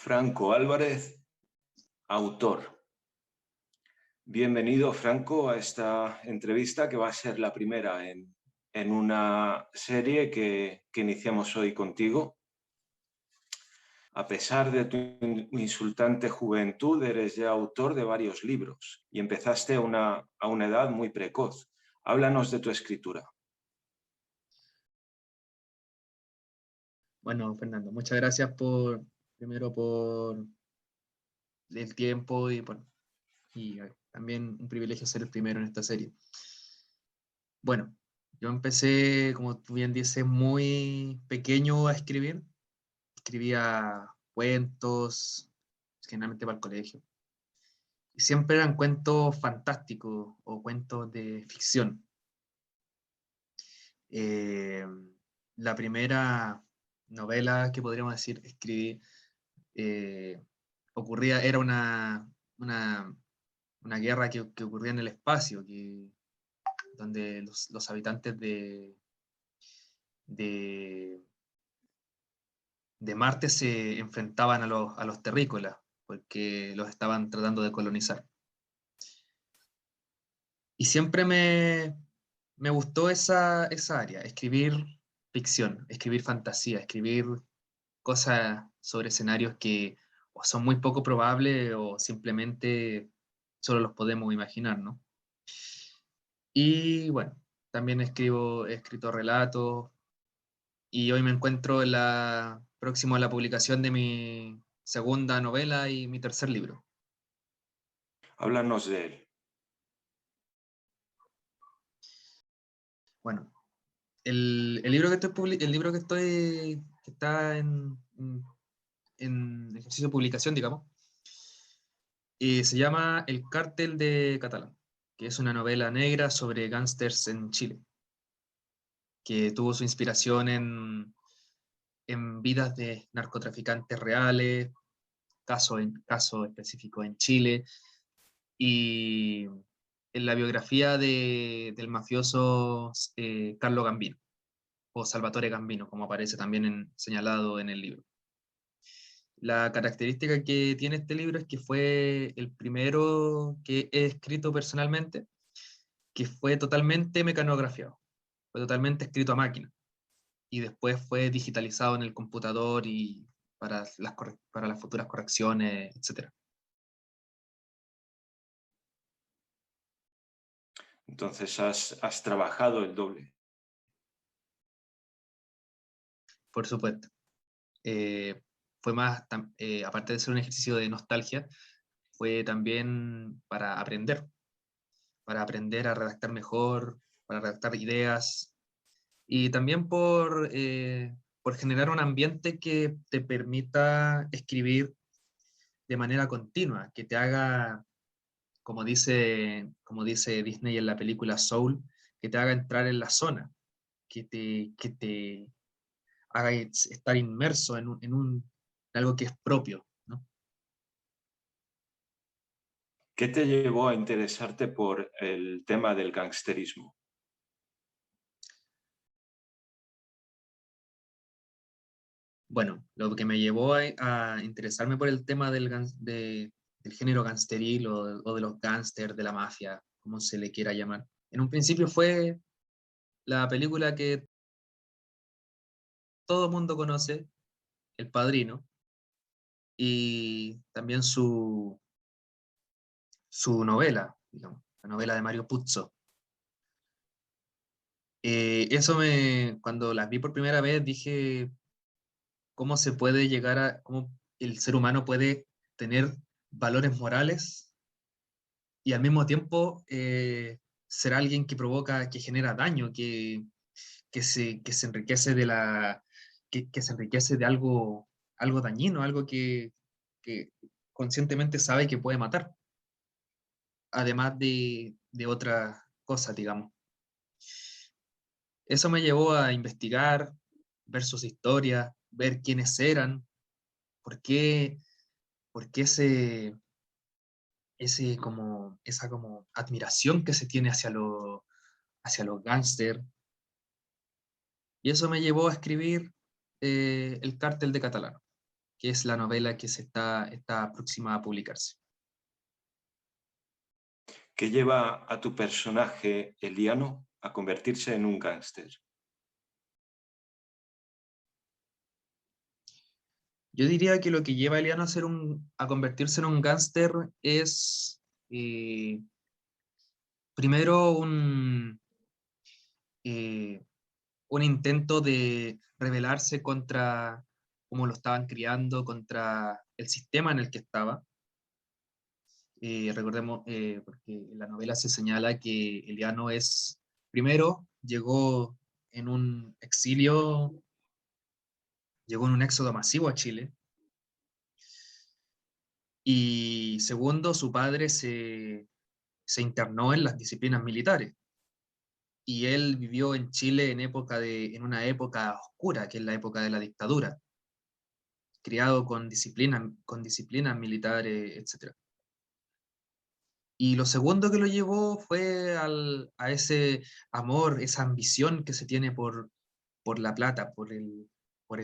Franco Álvarez, autor. Bienvenido, Franco, a esta entrevista que va a ser la primera en una serie que iniciamos hoy contigo. A pesar de tu insultante juventud, eres ya autor de varios libros y empezaste a una edad muy precoz. Háblanos de tu escritura. Bueno, Fernando, muchas gracias primero por el tiempo y también un privilegio ser el primero en esta serie. Bueno, yo empecé, como tú bien dices, muy pequeño a escribir. Escribía cuentos, generalmente para el colegio. Y siempre eran cuentos fantásticos o cuentos de ficción. Eh, la primera novela que podríamos decir escribí era una guerra que ocurría en el espacio, donde los habitantes de, de Marte se enfrentaban a los terrícolas, porque los estaban tratando de colonizar. Y siempre me gustó esa área, escribir ficción, escribir fantasía, escribir cosas sobre escenarios que o son muy poco probables o simplemente solo los podemos imaginar, ¿no? Y bueno, también he escrito relatos y hoy me encuentro próximo a la publicación de mi segunda novela y mi tercer libro. Háblanos de él. Bueno, el libro que está en ejercicio de publicación, digamos, se llama El Cártel de Catalán, que es una novela negra sobre gángsters en Chile, que tuvo su inspiración en vidas de narcotraficantes reales, caso específico en Chile, y en la biografía del mafioso Carlo Gambino, o Salvatore Gambino, como aparece también señalado en el libro. La característica que tiene este libro es que fue el primero que he escrito personalmente, que fue totalmente mecanografiado, fue totalmente escrito a máquina, y después fue digitalizado en el computador y para las futuras correcciones, etc. Entonces has trabajado el doble. Por supuesto. Fue más, aparte de ser un ejercicio de nostalgia, fue también para aprender a redactar mejor, para redactar ideas, y también por generar un ambiente que te permita escribir de manera continua, que te haga, como dice Disney en la película Soul, que te haga entrar en la zona, que te haga estar inmerso en algo que es propio, ¿no? ¿Qué te llevó a interesarte por el tema del gangsterismo? Bueno, lo que me llevó a interesarme por el tema del género gangsteril o de los gángsters, de la mafia, como se le quiera llamar. En un principio fue la película que todo mundo conoce, El Padrino, y también su novela, digamos, la novela de Mario Puzo. Cuando las vi por primera vez dije, ¿cómo se puede cómo el ser humano puede tener valores morales y al mismo tiempo ser alguien que provoca, que genera daño, que se enriquece que se enriquece de algo dañino, algo que conscientemente sabe que puede matar, además de otras cosas, digamos. Eso me llevó a investigar, ver sus historias, ver quiénes eran, por qué, por qué esa como admiración que se tiene hacia los gángsters. Y eso me llevó a escribir El Cártel de Catalán. que es la novela que está próxima a publicarse. ¿Qué lleva a tu personaje, Eliano, a convertirse en un gángster? Yo diría que lo que lleva a Eliano a convertirse en un gángster es, primero, eh, un intento de rebelarse contra cómo lo estaban criando, contra el sistema en el que estaba. Recordemos, porque en la novela se señala que Eliano primero, en un exilio, llegó en un éxodo masivo a Chile, y segundo, su padre se internó en las disciplinas militares, y él vivió en Chile en una época oscura, que es la época de la dictadura, criado con disciplinas militares, etc. Y lo segundo que lo llevó fue a ese amor, esa ambición que se tiene por la plata, por el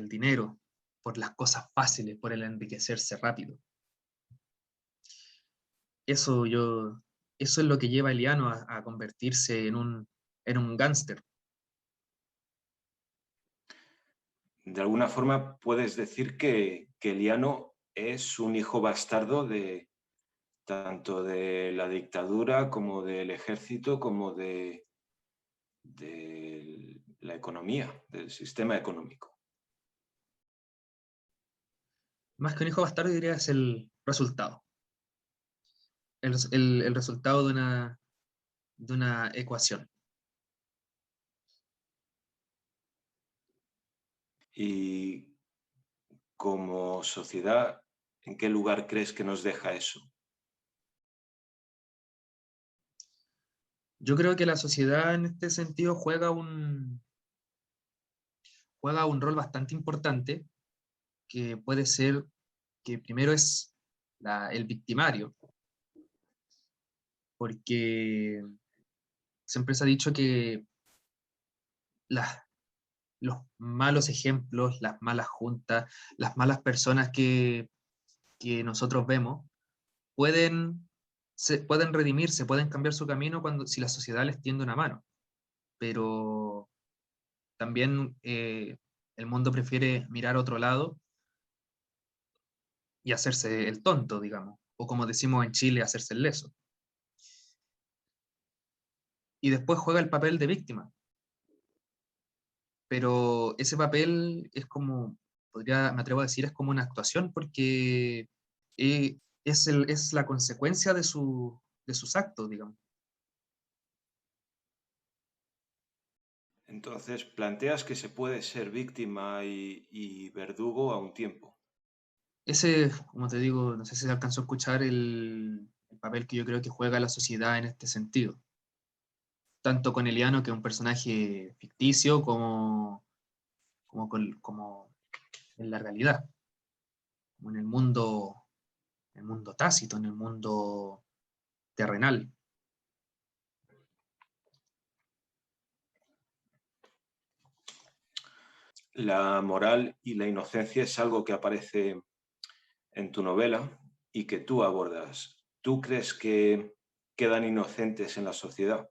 dinero, por las cosas fáciles, por el enriquecerse rápido. Eso, eso es lo que lleva a Eliano a convertirse en un gángster. De alguna forma puedes decir que Eliano es un hijo bastardo tanto de la dictadura como del ejército, como de la economía, del sistema económico. Más que un hijo bastardo, diría es el resultado. El resultado de una ecuación. Y como sociedad, ¿en qué lugar crees que nos deja eso? Yo creo que la sociedad en este sentido juega un rol bastante importante, que puede ser que primero es el victimario, porque siempre se ha dicho que las, los malos ejemplos, las malas juntas, las malas personas que nosotros vemos, pueden redimirse, pueden cambiar su camino si la sociedad les tiende una mano. Pero también el mundo prefiere mirar a otro lado y hacerse el tonto, digamos, o como decimos en Chile, hacerse el leso. Y después juega el papel de víctima. Pero ese papel es como, me atrevo a decir, es como una actuación, porque es la consecuencia de sus actos, digamos. Entonces, planteas que se puede ser víctima y verdugo a un tiempo. Ese, como te digo, no sé si se alcanzó a escuchar el papel que yo creo que juega la sociedad en este sentido. Tanto con Eliano, que es un personaje ficticio, como en la realidad, como en el mundo tácito, en el mundo terrenal. La moral y la inocencia es algo que aparece en tu novela y que tú abordas. ¿Tú crees que quedan inocentes en la sociedad?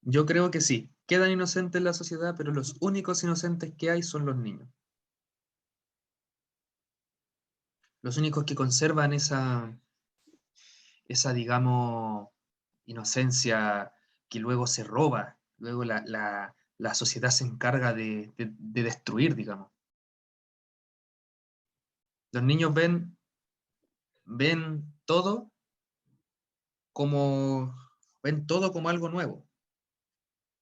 Yo creo que sí, quedan inocentes en la sociedad, pero los únicos inocentes que hay son los niños. Los únicos que conservan digamos, inocencia que luego se roba, luego la sociedad se encarga de destruir, digamos. Los niños ven todo como, ven todo como algo nuevo.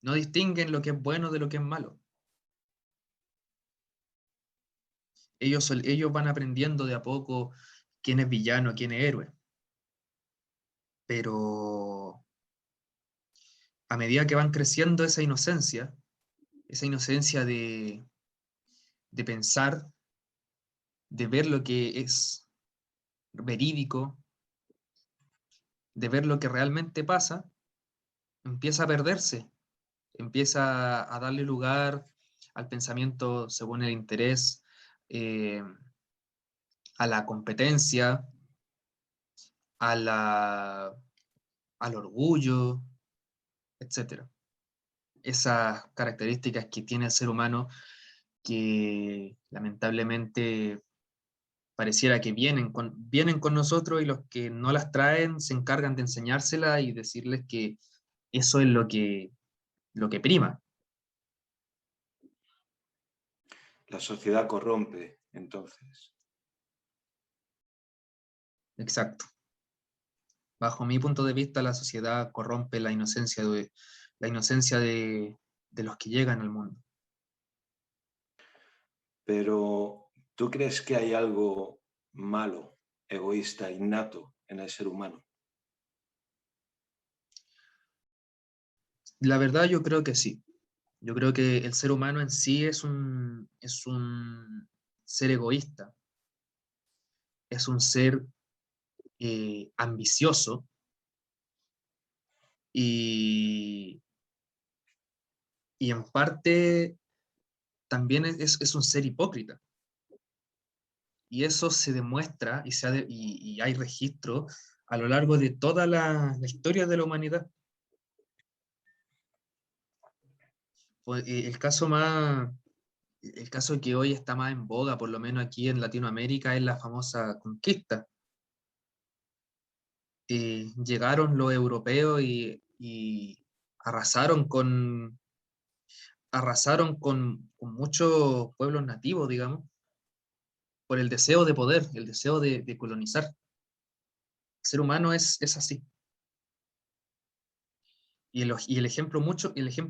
No distinguen lo que es bueno de lo que es malo. Ellos van aprendiendo de a poco quién es villano, quién es héroe. Pero a medida que van creciendo esa inocencia de pensar, de ver lo que es verídico, de ver lo que realmente pasa, empieza a perderse, empieza a darle lugar al pensamiento según el interés, a la competencia, a al orgullo, etc. Esas características que tiene el ser humano que lamentablemente pareciera que vienen con nosotros, y los que no las traen se encargan de enseñárselas y decirles que eso es lo que prima. La sociedad corrompe, entonces. Exacto. Bajo mi punto de vista, la sociedad corrompe la inocencia de los que llegan al mundo. Pero, ¿tú crees que hay algo malo, egoísta, innato en el ser humano? La verdad, yo creo que sí. Yo creo que el ser humano en sí es un ser egoísta, es un ser ambicioso y, y en parte también es un ser hipócrita. Y eso se demuestra y hay registro a lo largo de toda la historia de la humanidad. Pues, el caso que hoy está más en boga, por lo menos aquí en Latinoamérica, es la famosa conquista. Llegaron los europeos y arrasaron con muchos pueblos nativos, digamos, por el deseo de poder, el deseo de colonizar. El ser humano es así. El ejemplo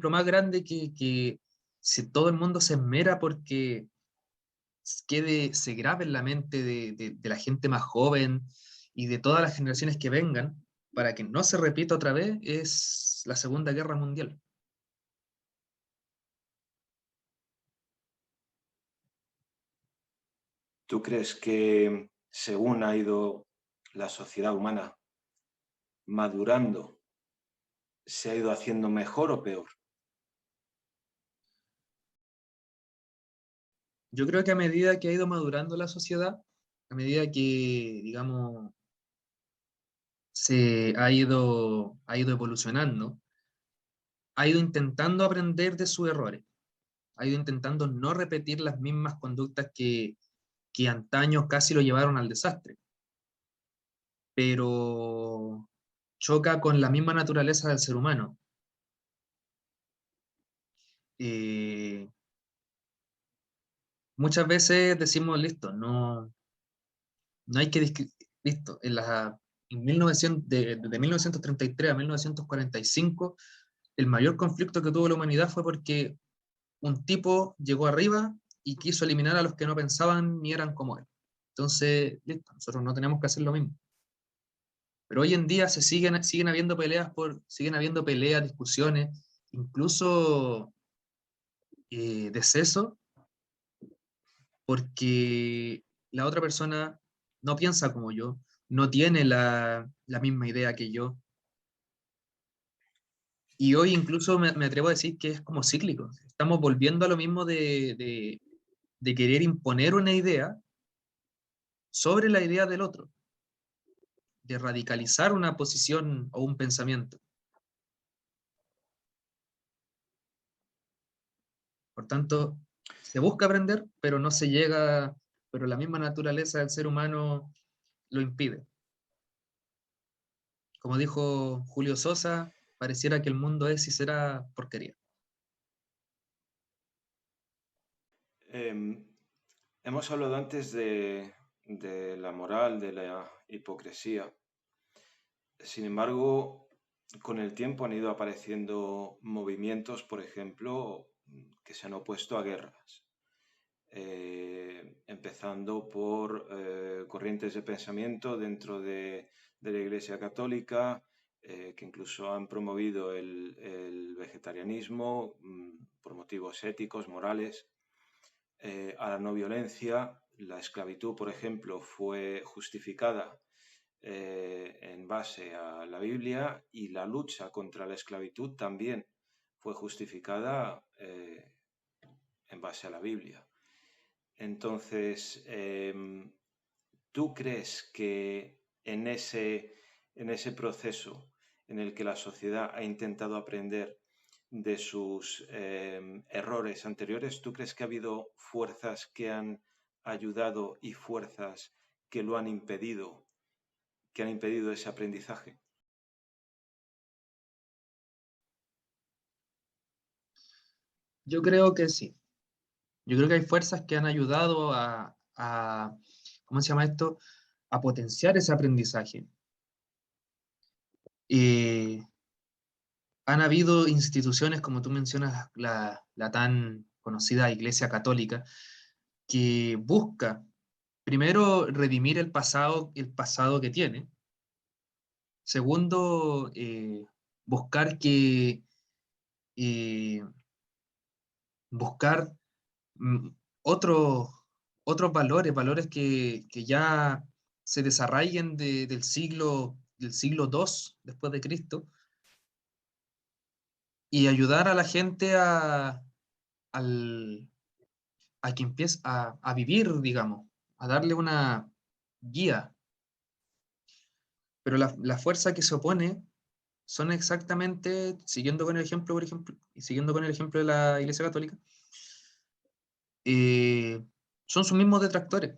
más grande que si todo el mundo se esmera porque se grabe en la mente de la gente más joven y de todas las generaciones que vengan, para que no se repita otra vez, es la Segunda Guerra Mundial. ¿Tú crees que según ha ido la sociedad humana madurando, se ha ido haciendo mejor o peor? Yo creo que a medida que ha ido madurando la sociedad, a medida que, digamos, ha ido evolucionando, ha ido intentando aprender de sus errores, ha ido intentando no repetir las mismas conductas que antaño casi lo llevaron al desastre, pero choca con la misma naturaleza del ser humano. Eh, Muchas veces decimos, listo, no hay que listo, en 1900, de 1933 a 1945, el mayor conflicto que tuvo la humanidad fue porque un tipo llegó arriba y quiso eliminar a los que no pensaban ni eran como él. Entonces, listo, nosotros no tenemos que hacer lo mismo. Pero hoy en día siguen habiendo peleas, discusiones, incluso decesos, porque la otra persona no piensa como yo, no tiene la misma idea que yo. Y hoy incluso me atrevo a decir que es como cíclico. Estamos volviendo a lo mismo de querer imponer una idea sobre la idea del otro, de radicalizar una posición o un pensamiento. Por tanto, se busca aprender, pero no se llega, pero la misma naturaleza del ser humano lo impide. Como dijo Julio Sosa, pareciera que el mundo es y será porquería. Eh, Hemos hablado antes de la moral, de la hipocresía. Sin embargo, con el tiempo han ido apareciendo movimientos, por ejemplo, que se han opuesto a guerras. Empezando por corrientes de pensamiento dentro de la Iglesia Católica, que incluso han promovido el vegetarianismo por motivos éticos, morales, a la no violencia. La esclavitud, por ejemplo, fue justificada en base a la Biblia, y la lucha contra la esclavitud también fue justificada en base a la Biblia. Entonces, ¿tú crees que en ese proceso en el que la sociedad ha intentado aprender de sus errores anteriores, ¿tú crees que ha habido fuerzas que han ayudado y fuerzas que lo han impedido, ese aprendizaje? Yo creo que sí. Yo creo que hay fuerzas que han ayudado ¿cómo se llama esto? A potenciar ese aprendizaje. Han habido instituciones, como tú mencionas, la tan conocida Iglesia Católica, que busca, primero, redimir el pasado que tiene. Segundo, buscar eh, buscar mm, otros valores que ya se desarraiguen del siglo II después de Cristo, y ayudar a la gente al, a que empiece a vivir, digamos, a darle una guía. Pero la fuerza que se opone son exactamente, siguiendo con el ejemplo, por ejemplo, y siguiendo con el ejemplo de la Iglesia Católica, son sus mismos detractores.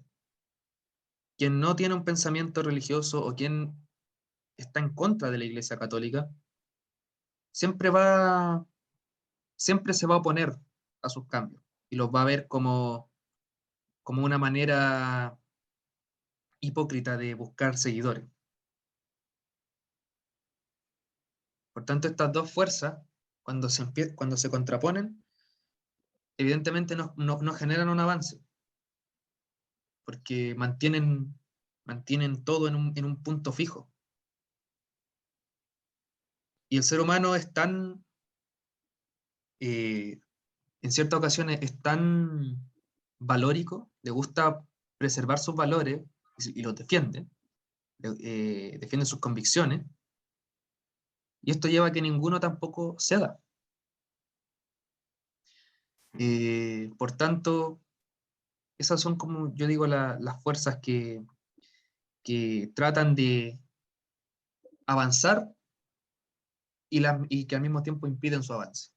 Quien no tiene un pensamiento religioso o quien está en contra de la Iglesia Católica, siempre siempre se va a oponer a sus cambios y los va a ver como una manera hipócrita de buscar seguidores. Por tanto, estas dos fuerzas, cuando se contraponen, evidentemente no generan un avance, porque mantienen todo en un punto fijo. Y el ser humano es eh, en ciertas ocasiones, es tan valórico, le gusta preservar sus valores y los defiende, defiende sus convicciones, y esto lleva a que ninguno tampoco ceda. Por tanto, esas son, como yo digo, las fuerzas que tratan de avanzar y que al mismo tiempo impiden su avance.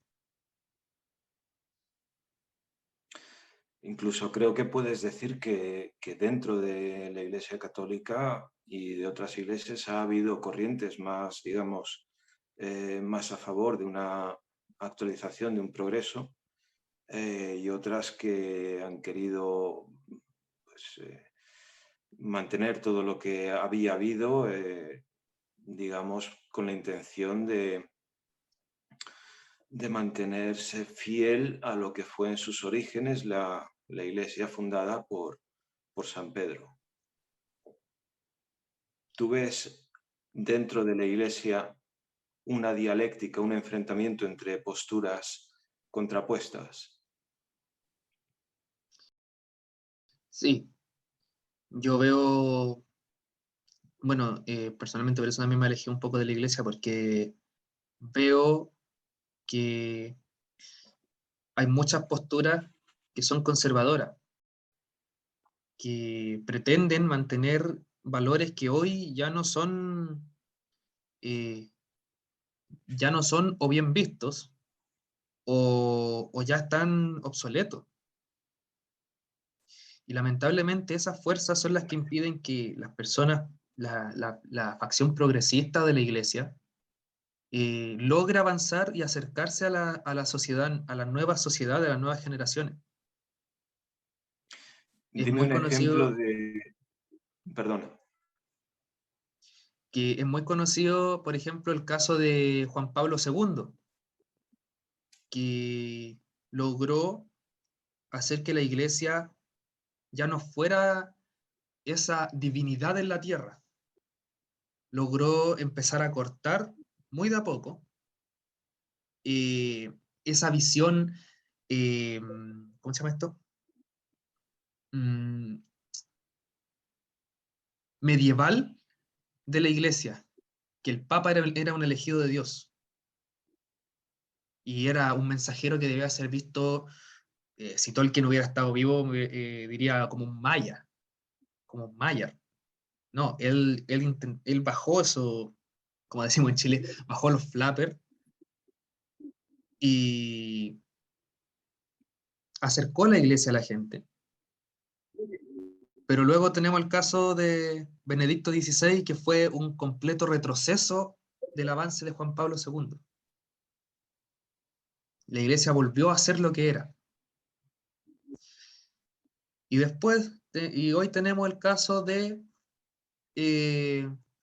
Incluso creo que puedes decir que dentro de la Iglesia Católica y de otras iglesias ha habido corrientes más, digamos, más a favor de una actualización, de un progreso, y otras que han querido, pues, mantener todo lo que había habido, digamos, con la intención de mantenerse fiel a lo que fue en sus orígenes la iglesia fundada por San Pedro. ¿Tú ves dentro de la iglesia una dialéctica, un enfrentamiento entre posturas contrapuestas? Sí, yo veo, bueno, personalmente por eso también me alejé un poco de la iglesia, porque veo que hay muchas posturas que son conservadoras, que pretenden mantener valores que hoy eh, ya no son o bien vistos o ya están obsoletos. Y lamentablemente esas fuerzas son las que impiden que las personas, la facción progresista de la iglesia, logre avanzar y acercarse a la sociedad, a la nueva sociedad de las nuevas generaciones. Es Dime muy un ejemplo conocido de... Perdona. es muy conocido, por ejemplo, el caso de Juan Pablo II, que logró hacer que la iglesia ya no fuera esa divinidad en la tierra. Logró empezar a cortar muy de a poco esa visión, ¿cómo se llama esto? Mm, medieval de la iglesia, que el Papa era un elegido de Dios y era un mensajero que debía ser visto si Tolkien hubiera estado vivo, diría como un maya, como un mayar. No, él bajó eso, como decimos en Chile, bajó los flappers y acercó la iglesia a la gente. Pero luego tenemos el caso de Benedicto XVI, que fue un completo retroceso del avance de Juan Pablo II. La iglesia volvió a ser lo que era. Y después, y hoy tenemos el caso de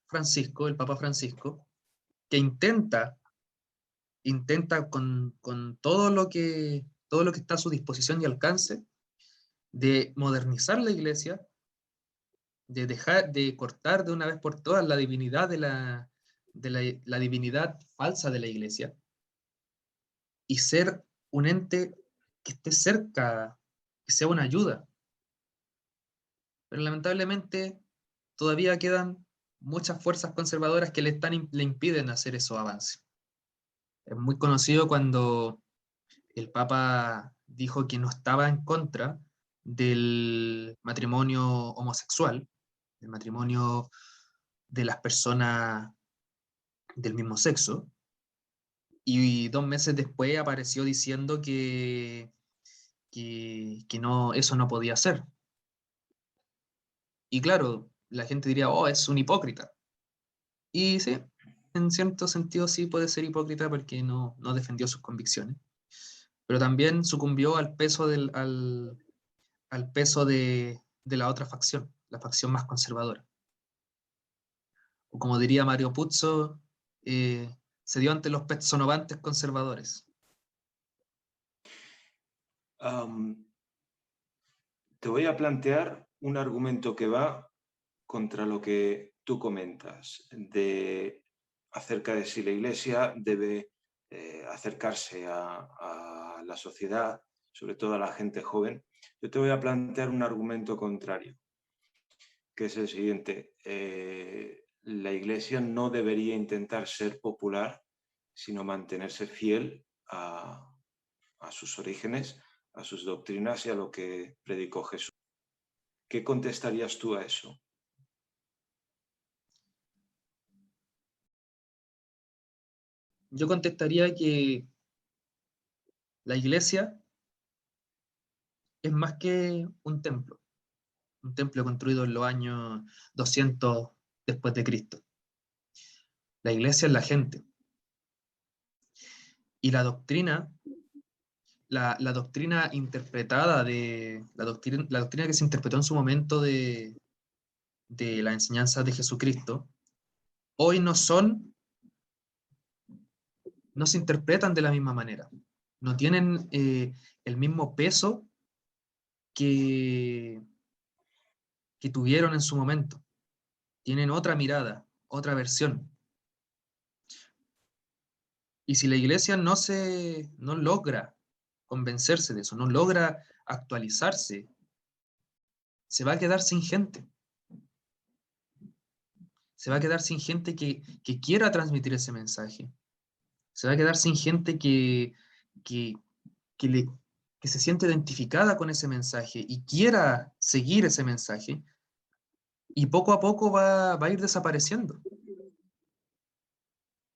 Francisco, el Papa Francisco, que intenta con todo lo que está a su disposición y alcance, de modernizar la iglesia, de dejar, de cortar de una vez por todas la divinidad la divinidad falsa de la iglesia y ser un ente que esté cerca, que sea una ayuda. Pero lamentablemente todavía quedan muchas fuerzas conservadoras que le impiden hacer esos avances. Es muy conocido cuando el Papa dijo que no estaba en contra del matrimonio homosexual, del matrimonio de las personas del mismo sexo, y 2 meses después apareció diciendo que no, eso no podía ser. Y claro, la gente diría, oh, es un hipócrita. Y sí, en cierto sentido sí puede ser hipócrita porque no defendió sus convicciones, pero también sucumbió al peso de la otra facción, la facción más conservadora. O como diría Mario Puzo, se dio ante los pezonovantes conservadores. Te voy a plantear un argumento que va contra lo que tú comentas acerca de si la Iglesia debe acercarse a la sociedad, sobre todo a la gente joven. Yo te voy a plantear un argumento contrario, que es el siguiente. La Iglesia no debería intentar ser popular, sino mantenerse fiel a sus orígenes, a sus doctrinas y a lo que predicó Jesús. ¿Qué contestarías tú a eso? Yo contestaría que la iglesia es más que un templo construido en los años 200 después de Cristo. La iglesia es la gente. Y la doctrina interpretada la doctrina que se interpretó en su momento de la enseñanza de Jesucristo, hoy no se interpretan de la misma manera. No tienen el mismo peso que, que tuvieron en su momento. Tienen otra mirada, otra versión. Y si la iglesia no logra convencerse de eso, no logra actualizarse, se va a quedar sin gente. Se va a quedar sin gente que quiera transmitir ese mensaje. Se va a quedar sin gente que, que, le, que se siente identificada con ese mensaje y quiera seguir ese mensaje. Y poco a poco va a ir desapareciendo.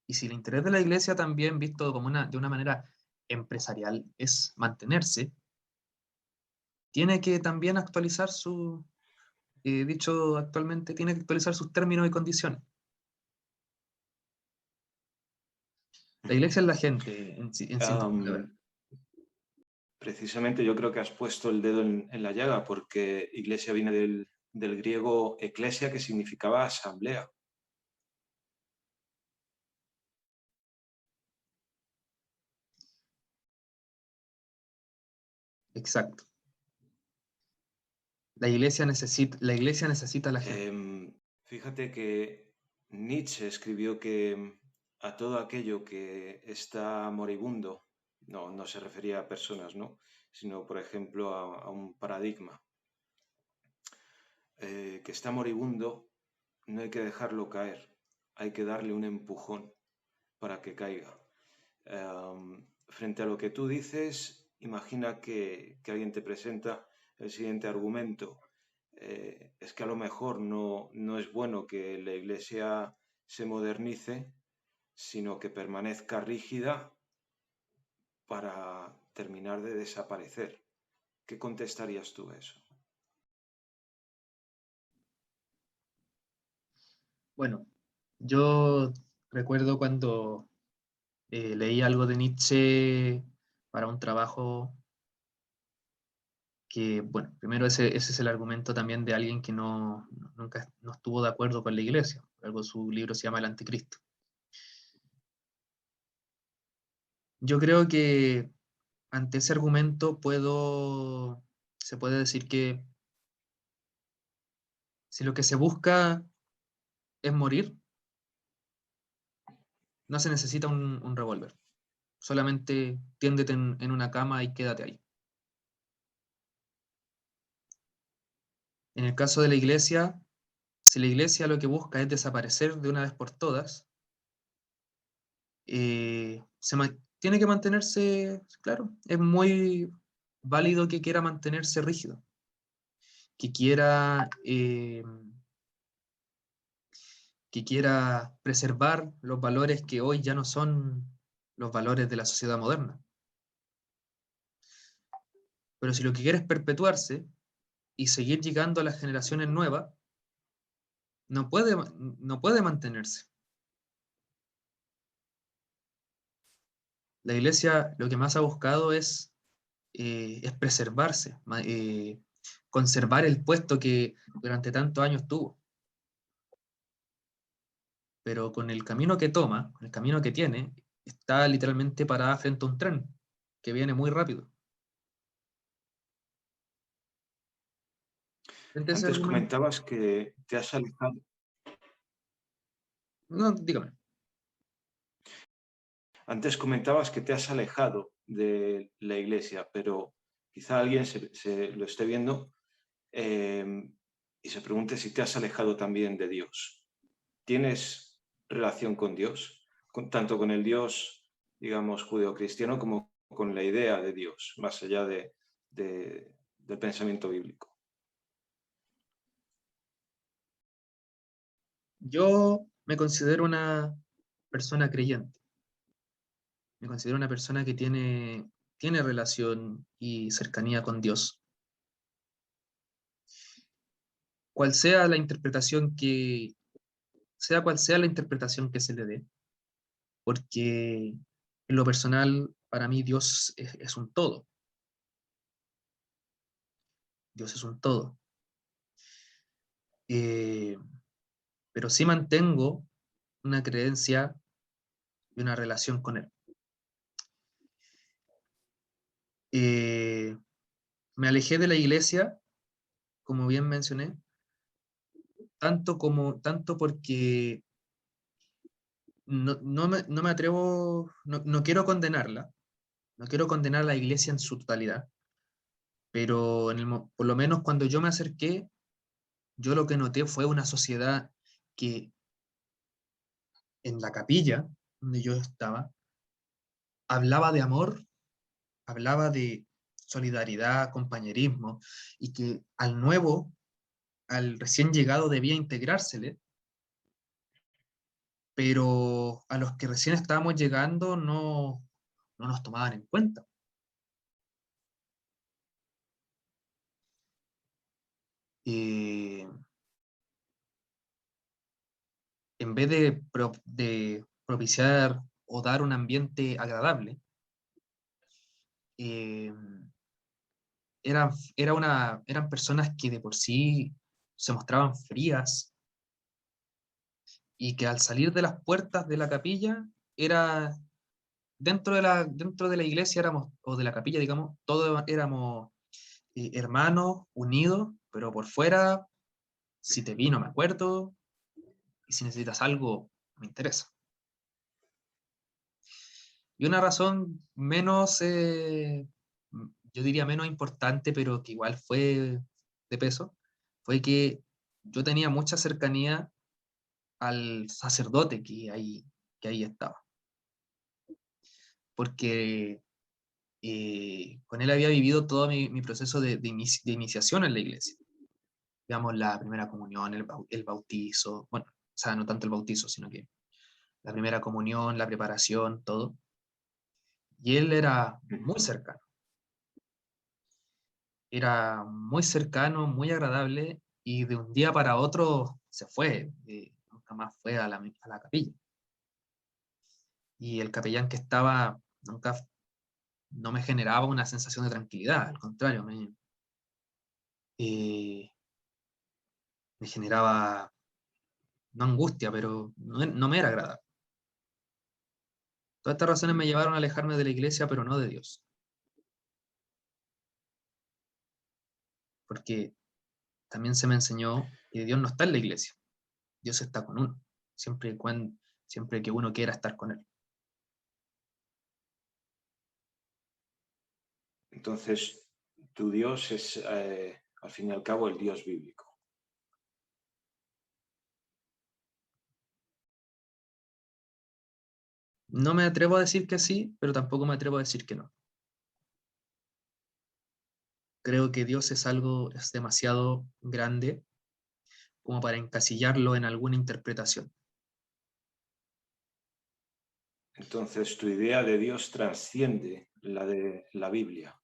Y si el interés de la iglesia también, visto como de una manera empresarial, es mantenerse, tiene que también actualizar dicho actualmente, tiene que actualizar sus términos y condiciones. La iglesia es la gente, en ciertas palabras. Precisamente yo creo que has puesto el dedo en la llaga, porque iglesia viene del griego eclesia, que significaba asamblea. Exacto. La iglesia necesita a la gente. Fíjate que Nietzsche escribió que a todo aquello que está moribundo, no se refería a personas, ¿no? Sino, por ejemplo, a un paradigma que está moribundo, no hay que dejarlo caer, hay que darle un empujón para que caiga. Frente a lo que tú dices, imagina que alguien te presenta el siguiente argumento. Es que a lo mejor no es bueno que la Iglesia se modernice, sino que permanezca rígida para terminar de desaparecer. ¿Qué contestarías tú a eso? Bueno, yo recuerdo cuando leí algo de Nietzsche para un trabajo que, bueno, primero ese es el argumento también de alguien que nunca no estuvo de acuerdo con la iglesia. Algo su libro se llama El Anticristo. Yo creo que ante ese argumento se puede decir que si lo que se busca es morir, no se necesita un revólver. Solamente tiéndete en una cama y quédate ahí. En el caso de la iglesia, si la iglesia lo que busca es desaparecer de una vez por todas, tiene que mantenerse, claro, es muy válido que quiera mantenerse rígido, que quiera preservar los valores que hoy ya no son los valores de la sociedad moderna. Pero si lo que quiere es perpetuarse y seguir llegando a las generaciones nuevas, no puede mantenerse. La iglesia lo que más ha buscado es preservarse, conservar el puesto que durante tantos años tuvo. Pero con el camino que toma, con el camino que tiene, está literalmente parada frente a un tren que viene muy rápido. Frente a ese Antes argumento, comentabas que te has alejado. no, dígame. Antes comentabas que te has alejado de la Iglesia, pero quizá alguien se lo esté viendo y se pregunte si te has alejado también de Dios. ¿Tienes relación con Dios? Tanto con el Dios, digamos, judeocristiano como con la idea de Dios, más allá del pensamiento bíblico. Yo me considero una persona creyente. Me considero una persona que tiene relación y cercanía con Dios. Cual sea la interpretación sea cual sea la interpretación que se le dé, porque en lo personal, para mí Dios es un todo. Dios es un todo. Eh, pero sí mantengo una creencia y una relación con Él. Eh, Me alejé de la iglesia, como bien mencioné, tanto porque no me atrevo, no quiero condenarla, no quiero condenar a la iglesia en su totalidad, pero por lo menos cuando yo me acerqué, yo lo que noté fue una sociedad que en la capilla donde yo estaba, hablaba de amor, hablaba de solidaridad, compañerismo, y que al recién llegado debía integrársele, pero a los que recién estábamos llegando no nos tomaban en cuenta. Eh, en vez de propiciar o dar un ambiente agradable, eh, eran personas que de por sí se mostraban frías y que al salir de las puertas de la capilla, era dentro de la iglesia éramos, o de la capilla, digamos, todos éramos hermanos, unidos, pero por fuera, si te vi, no me acuerdo, y si necesitas algo, me interesa. Y una razón menos, yo diría menos importante, pero que igual fue de peso, fue que yo tenía mucha cercanía al sacerdote que ahí estaba. Porque Y con él había vivido todo mi proceso de iniciación en la iglesia. Digamos, la primera comunión, el bautizo, bueno, o sea, no tanto el bautizo, sino que la primera comunión, la preparación, todo. Y él era muy cercano, muy agradable, y de un día para otro se fue, nunca más fue a la capilla. Y el capellán que estaba nunca no me generaba una sensación de tranquilidad, al contrario, eh, me generaba, no angustia, pero no me era agradable. Todas estas razones me llevaron a alejarme de la iglesia, pero no de Dios. Porque también se me enseñó que Dios no está en la iglesia, Dios está con uno, siempre que uno quiera estar con Él. Entonces, tu Dios es, al fin y al cabo, el Dios bíblico. No me atrevo a decir que sí, pero tampoco me atrevo a decir que no. Creo que Dios es demasiado grande como para encasillarlo en alguna interpretación. Entonces, tu idea de Dios trasciende la de la Biblia.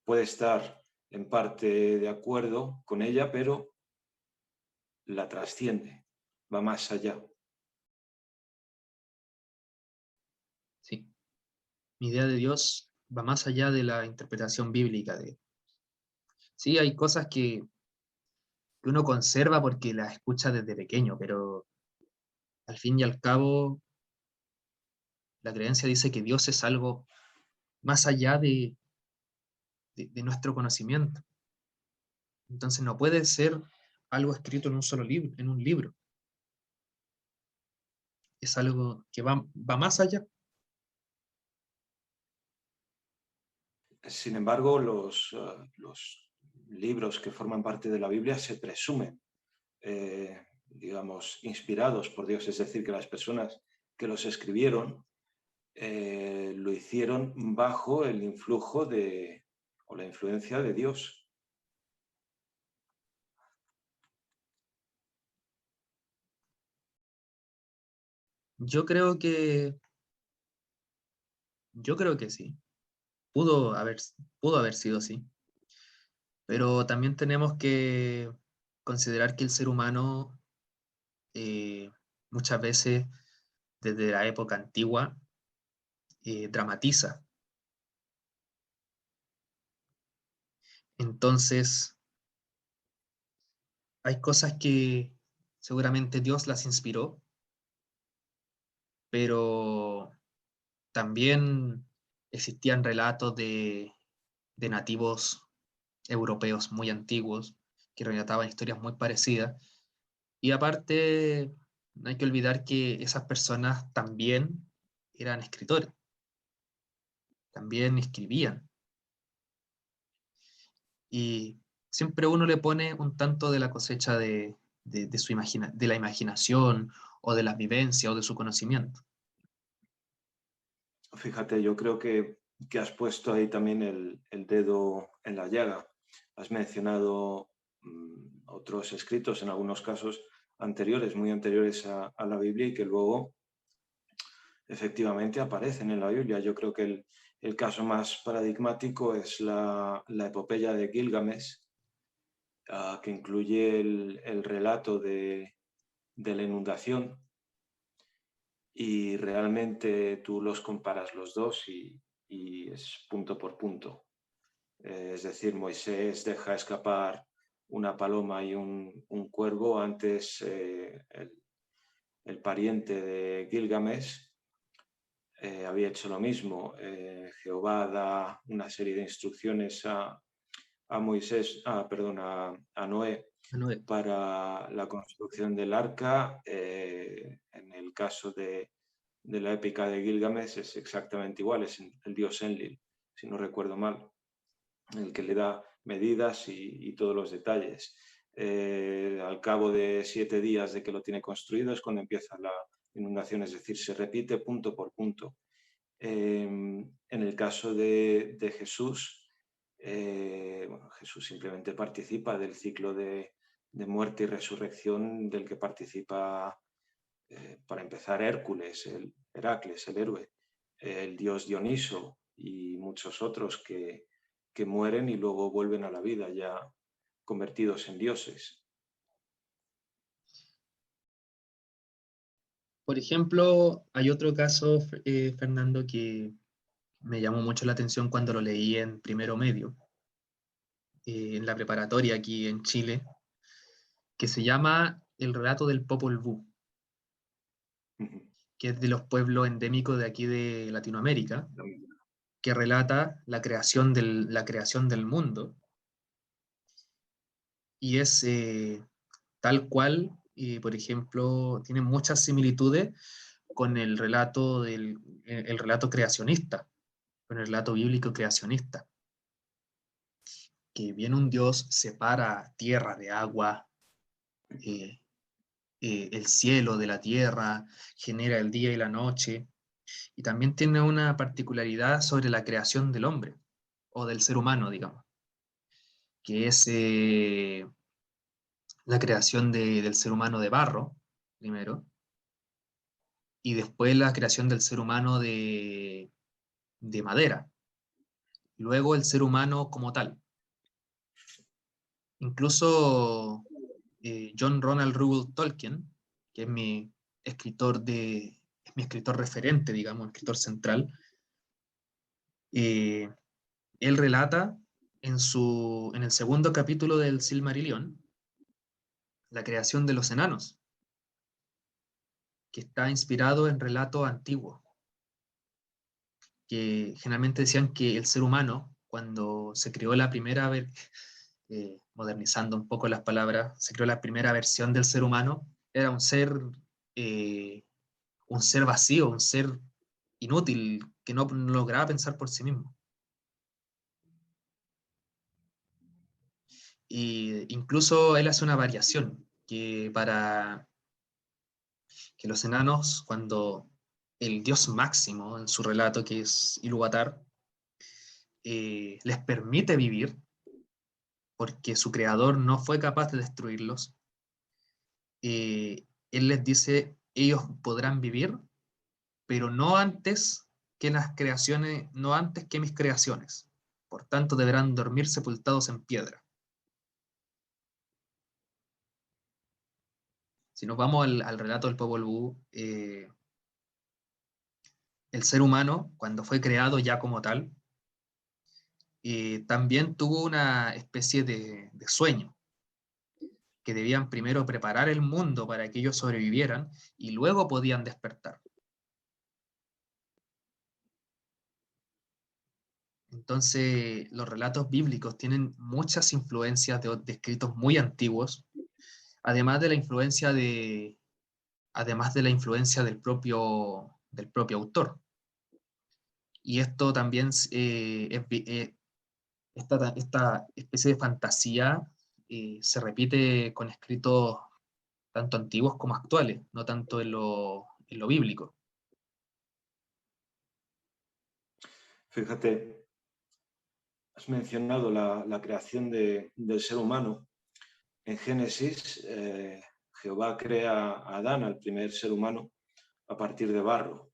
Puede estar en parte de acuerdo con ella, pero la trasciende, va más allá. Sí. Mi idea de Dios va más allá de la interpretación bíblica de. Sí, hay cosas que uno conserva porque las escucha desde pequeño, pero al fin y al cabo la creencia dice que Dios es algo más allá de nuestro conocimiento. Entonces no puede ser algo escrito en un solo libro, en un libro. Es algo que va más allá. Sin embargo, los libros que forman parte de la Biblia se presumen, digamos, inspirados por Dios, es decir, que las personas que los escribieron lo hicieron bajo el influjo o la influencia de Dios. Yo creo que, yo creo que sí. Pudo haber, pudo haber sido así. Pero también tenemos que considerar que el ser humano eh, muchas veces desde la época antigua dramatiza. Entonces, hay cosas que seguramente Dios las inspiró, pero también existían relatos de nativos europeos muy antiguos que relataban historias muy parecidas. Y aparte, no hay que olvidar que esas personas también eran escritores, también escribían. Y siempre uno le pone un tanto de la cosecha de la imaginación o de la vivencia o de su conocimiento. Fíjate, yo creo que has puesto ahí también el dedo en la llaga. Has mencionado otros escritos, en algunos casos anteriores, muy anteriores a la Biblia y que luego efectivamente aparecen en la Biblia. Yo creo que el caso más paradigmático es la epopeya de Gilgamesh, que incluye el relato de la inundación, y realmente tú los comparas los dos y es punto por punto. Es decir, Moisés deja escapar una paloma y un cuervo, antes el pariente de Gilgamesh había hecho lo mismo. Jehová da una serie de instrucciones a Moisés, perdón, a Noé Manuel, para la construcción del arca. En el caso de la épica de Gilgamesh es exactamente igual, es el dios Enlil, si no recuerdo mal, el que le da medidas y todos los detalles. Al cabo de 7 días de que lo tiene construido es cuando empieza la inundación, es decir, se repite punto por punto. En el caso de Jesús, bueno, Jesús simplemente participa del ciclo de muerte y resurrección del que participa, para empezar, Hércules, Heracles, el héroe, el dios Dioniso y muchos otros que mueren y luego vuelven a la vida ya convertidos en dioses. Por ejemplo, hay otro caso, Fernando, que me llamó mucho la atención cuando lo leí en primero medio, en la preparatoria aquí en Chile, que se llama El relato del Popol Vuh, que es de los pueblos endémicos de aquí de Latinoamérica, que relata la creación del mundo, y es tal cual, por ejemplo, tiene muchas similitudes con el relato creacionista, con el relato bíblico creacionista, que viene un Dios, separa tierra de agua, eh, el cielo de la tierra, genera el día y la noche, y también tiene una particularidad sobre la creación del hombre, o del ser humano, digamos, que es la creación del ser humano de barro, primero, y después la creación del ser humano de madera, luego el ser humano como tal. Incluso John Ronald Reuel Tolkien, que es mi escritor referente, digamos, escritor central, eh, él relata en el segundo capítulo del Silmarillion la creación de los enanos, que está inspirado en relatos antiguos, que generalmente decían que el ser humano, cuando se creó la primera vez, modernizando un poco las palabras, se creó la primera versión del ser humano, era eh, un ser vacío, un ser inútil, que no lograba pensar por sí mismo. Y incluso él hace una variación, que para que los enanos, cuando el dios máximo en su relato, que es Ilúvatar, les permite vivir, porque su creador no fue capaz de destruirlos, él les dice, ellos podrán vivir, pero no antes que las creaciones, no antes que mis creaciones. Por tanto, deberán dormir sepultados en piedra. Si nos vamos al relato del Popol Vuh, el ser humano, cuando fue creado ya como tal, también tuvo una especie de sueño, que debían primero preparar el mundo para que ellos sobrevivieran y luego podían despertar. Entonces, los relatos bíblicos tienen muchas influencias de escritos muy antiguos, además de la influencia del propio autor. Y esto también esta especie de fantasía se repite con escritos tanto antiguos como actuales, no tanto en lo bíblico. Fíjate, has mencionado la creación del ser humano. En Génesis, Jehová crea a Adán, al primer ser humano, a partir de barro.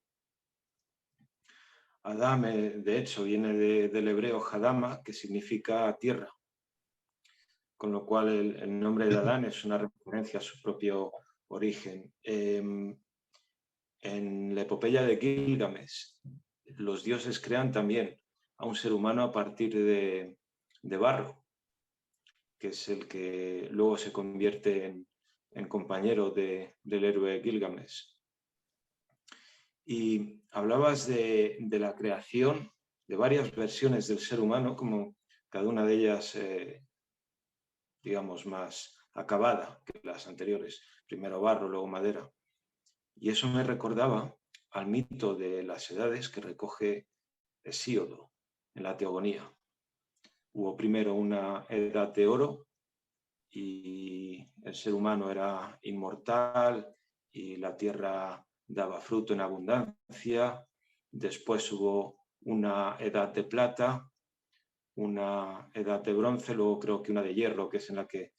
Adán, de hecho, viene del hebreo Hadama, que significa tierra, con lo cual el nombre de Adán es una referencia a su propio origen. En la epopeya de Gilgamesh, los dioses crean también a un ser humano a partir de barro, que es el que luego se convierte en compañero del héroe Gilgamesh. Y hablabas de la creación de varias versiones del ser humano, como cada una de ellas, digamos, más acabada que las anteriores, primero barro, luego madera. Y eso me recordaba al mito de las edades que recoge Hesíodo en la Teogonía. Hubo primero una edad de oro y el ser humano era inmortal y la tierra daba fruto en abundancia después hubo una edad de plata, una edad de bronce, luego creo que una de hierro, que es en la que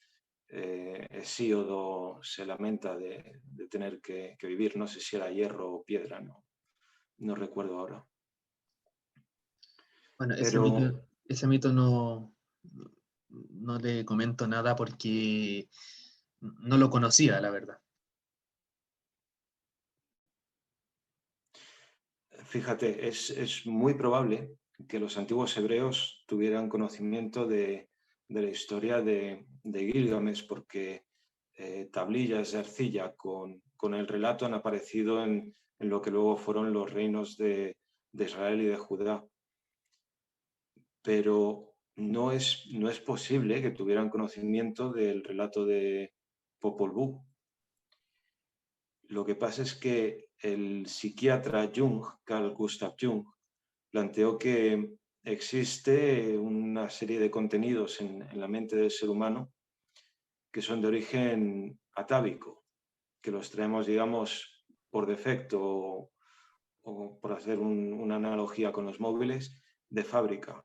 Hesíodo se lamenta de tener que vivir, no sé si era hierro o piedra, no recuerdo ahora. Bueno, Pero ese mito no le comento nada porque no lo conocía, la verdad. fíjate, es muy probable que los antiguos hebreos tuvieran conocimiento de la historia de Gilgamesh, porque tablillas de arcilla con el relato han aparecido en lo que luego fueron los reinos de Israel y de Judá. Pero no es posible que tuvieran conocimiento del relato de Popol Vuh. Lo que pasa es que el psiquiatra Jung, Carl Gustav Jung, planteó que existe una serie de contenidos en la mente del ser humano que son de origen atávico, que los traemos, digamos, por defecto o por hacer una analogía con los móviles, de fábrica.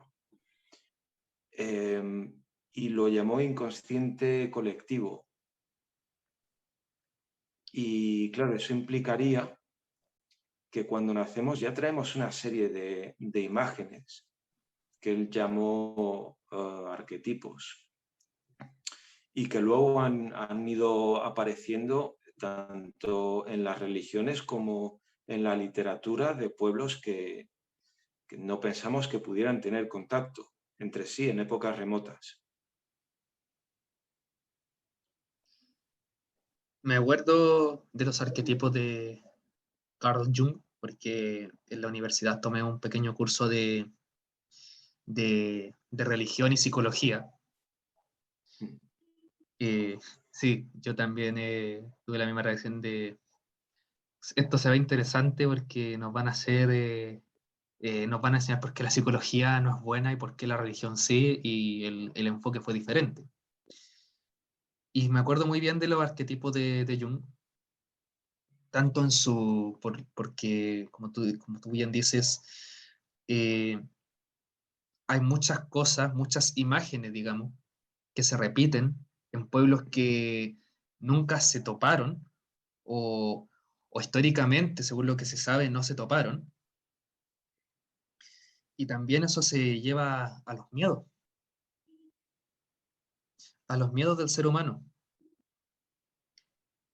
Y lo llamó inconsciente colectivo. Y claro, eso implicaría que cuando nacemos ya traemos una serie de imágenes que él llamó arquetipos y que luego han ido apareciendo tanto en las religiones como en la literatura de pueblos que no pensamos que pudieran tener contacto entre sí en épocas remotas. Me acuerdo de los arquetipos de Carl Jung porque en la universidad tomé un pequeño curso de religión y psicología. Eh, sí, yo también tuve la misma reacción de esto se ve interesante porque nos van a enseñar por qué la psicología no es buena y por qué la religión sí, y el enfoque fue diferente. Y me acuerdo muy bien de los arquetipos de Jung, tanto en porque, como tú bien dices, eh, hay muchas cosas, muchas imágenes, digamos, que se repiten en pueblos que nunca se toparon o, o históricamente, según lo que se sabe, no se toparon. Y también eso se lleva a los miedos del ser humano.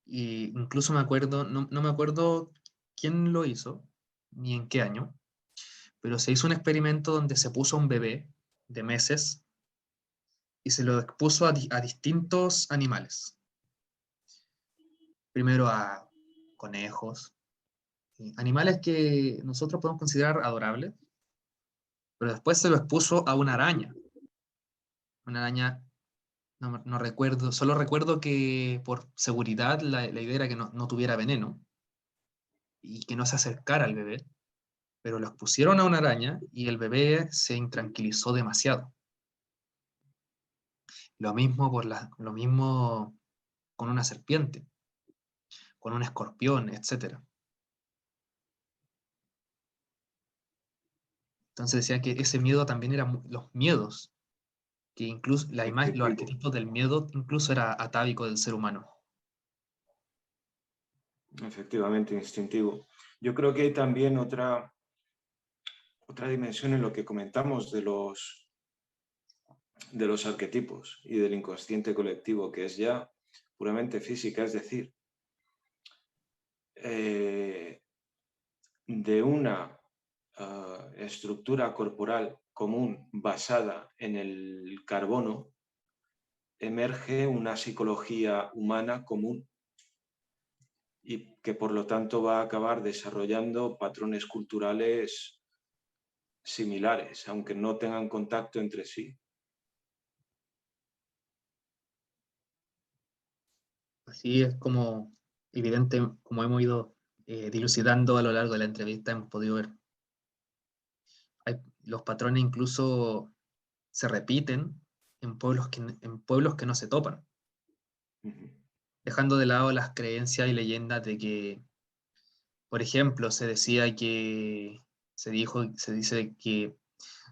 Y incluso me acuerdo, no me acuerdo quién lo hizo, ni en qué año, pero se hizo un experimento donde se puso a un bebé de meses y se lo expuso a distintos animales. Primero a conejos, animales que nosotros podemos considerar adorables, pero después se lo expuso a una araña, no recuerdo, solo recuerdo que por seguridad la idea era que no tuviera veneno y que no se acercara al bebé, pero lo expusieron a una araña y el bebé se intranquilizó demasiado. Lo mismo con una serpiente, con un escorpión, etcétera. Entonces decía que ese miedo también eran los miedos, que incluso la imagen, los Instintivo. arquetipos del miedo incluso era atávico del ser humano. Efectivamente, instintivo. Yo creo que hay también otra dimensión en lo que comentamos de los arquetipos y del inconsciente colectivo, que es ya puramente física, es decir, de una estructura corporal común basada en el carbono, emerge una psicología humana común y que por lo tanto va a acabar desarrollando patrones culturales similares, aunque no tengan contacto entre sí. Así es como evidente, como hemos ido dilucidando a lo largo de la entrevista, hemos podido ver. Los patrones incluso se repiten en pueblos que no se topan, dejando de lado las creencias y leyendas de que, por ejemplo, se decía que Se dice que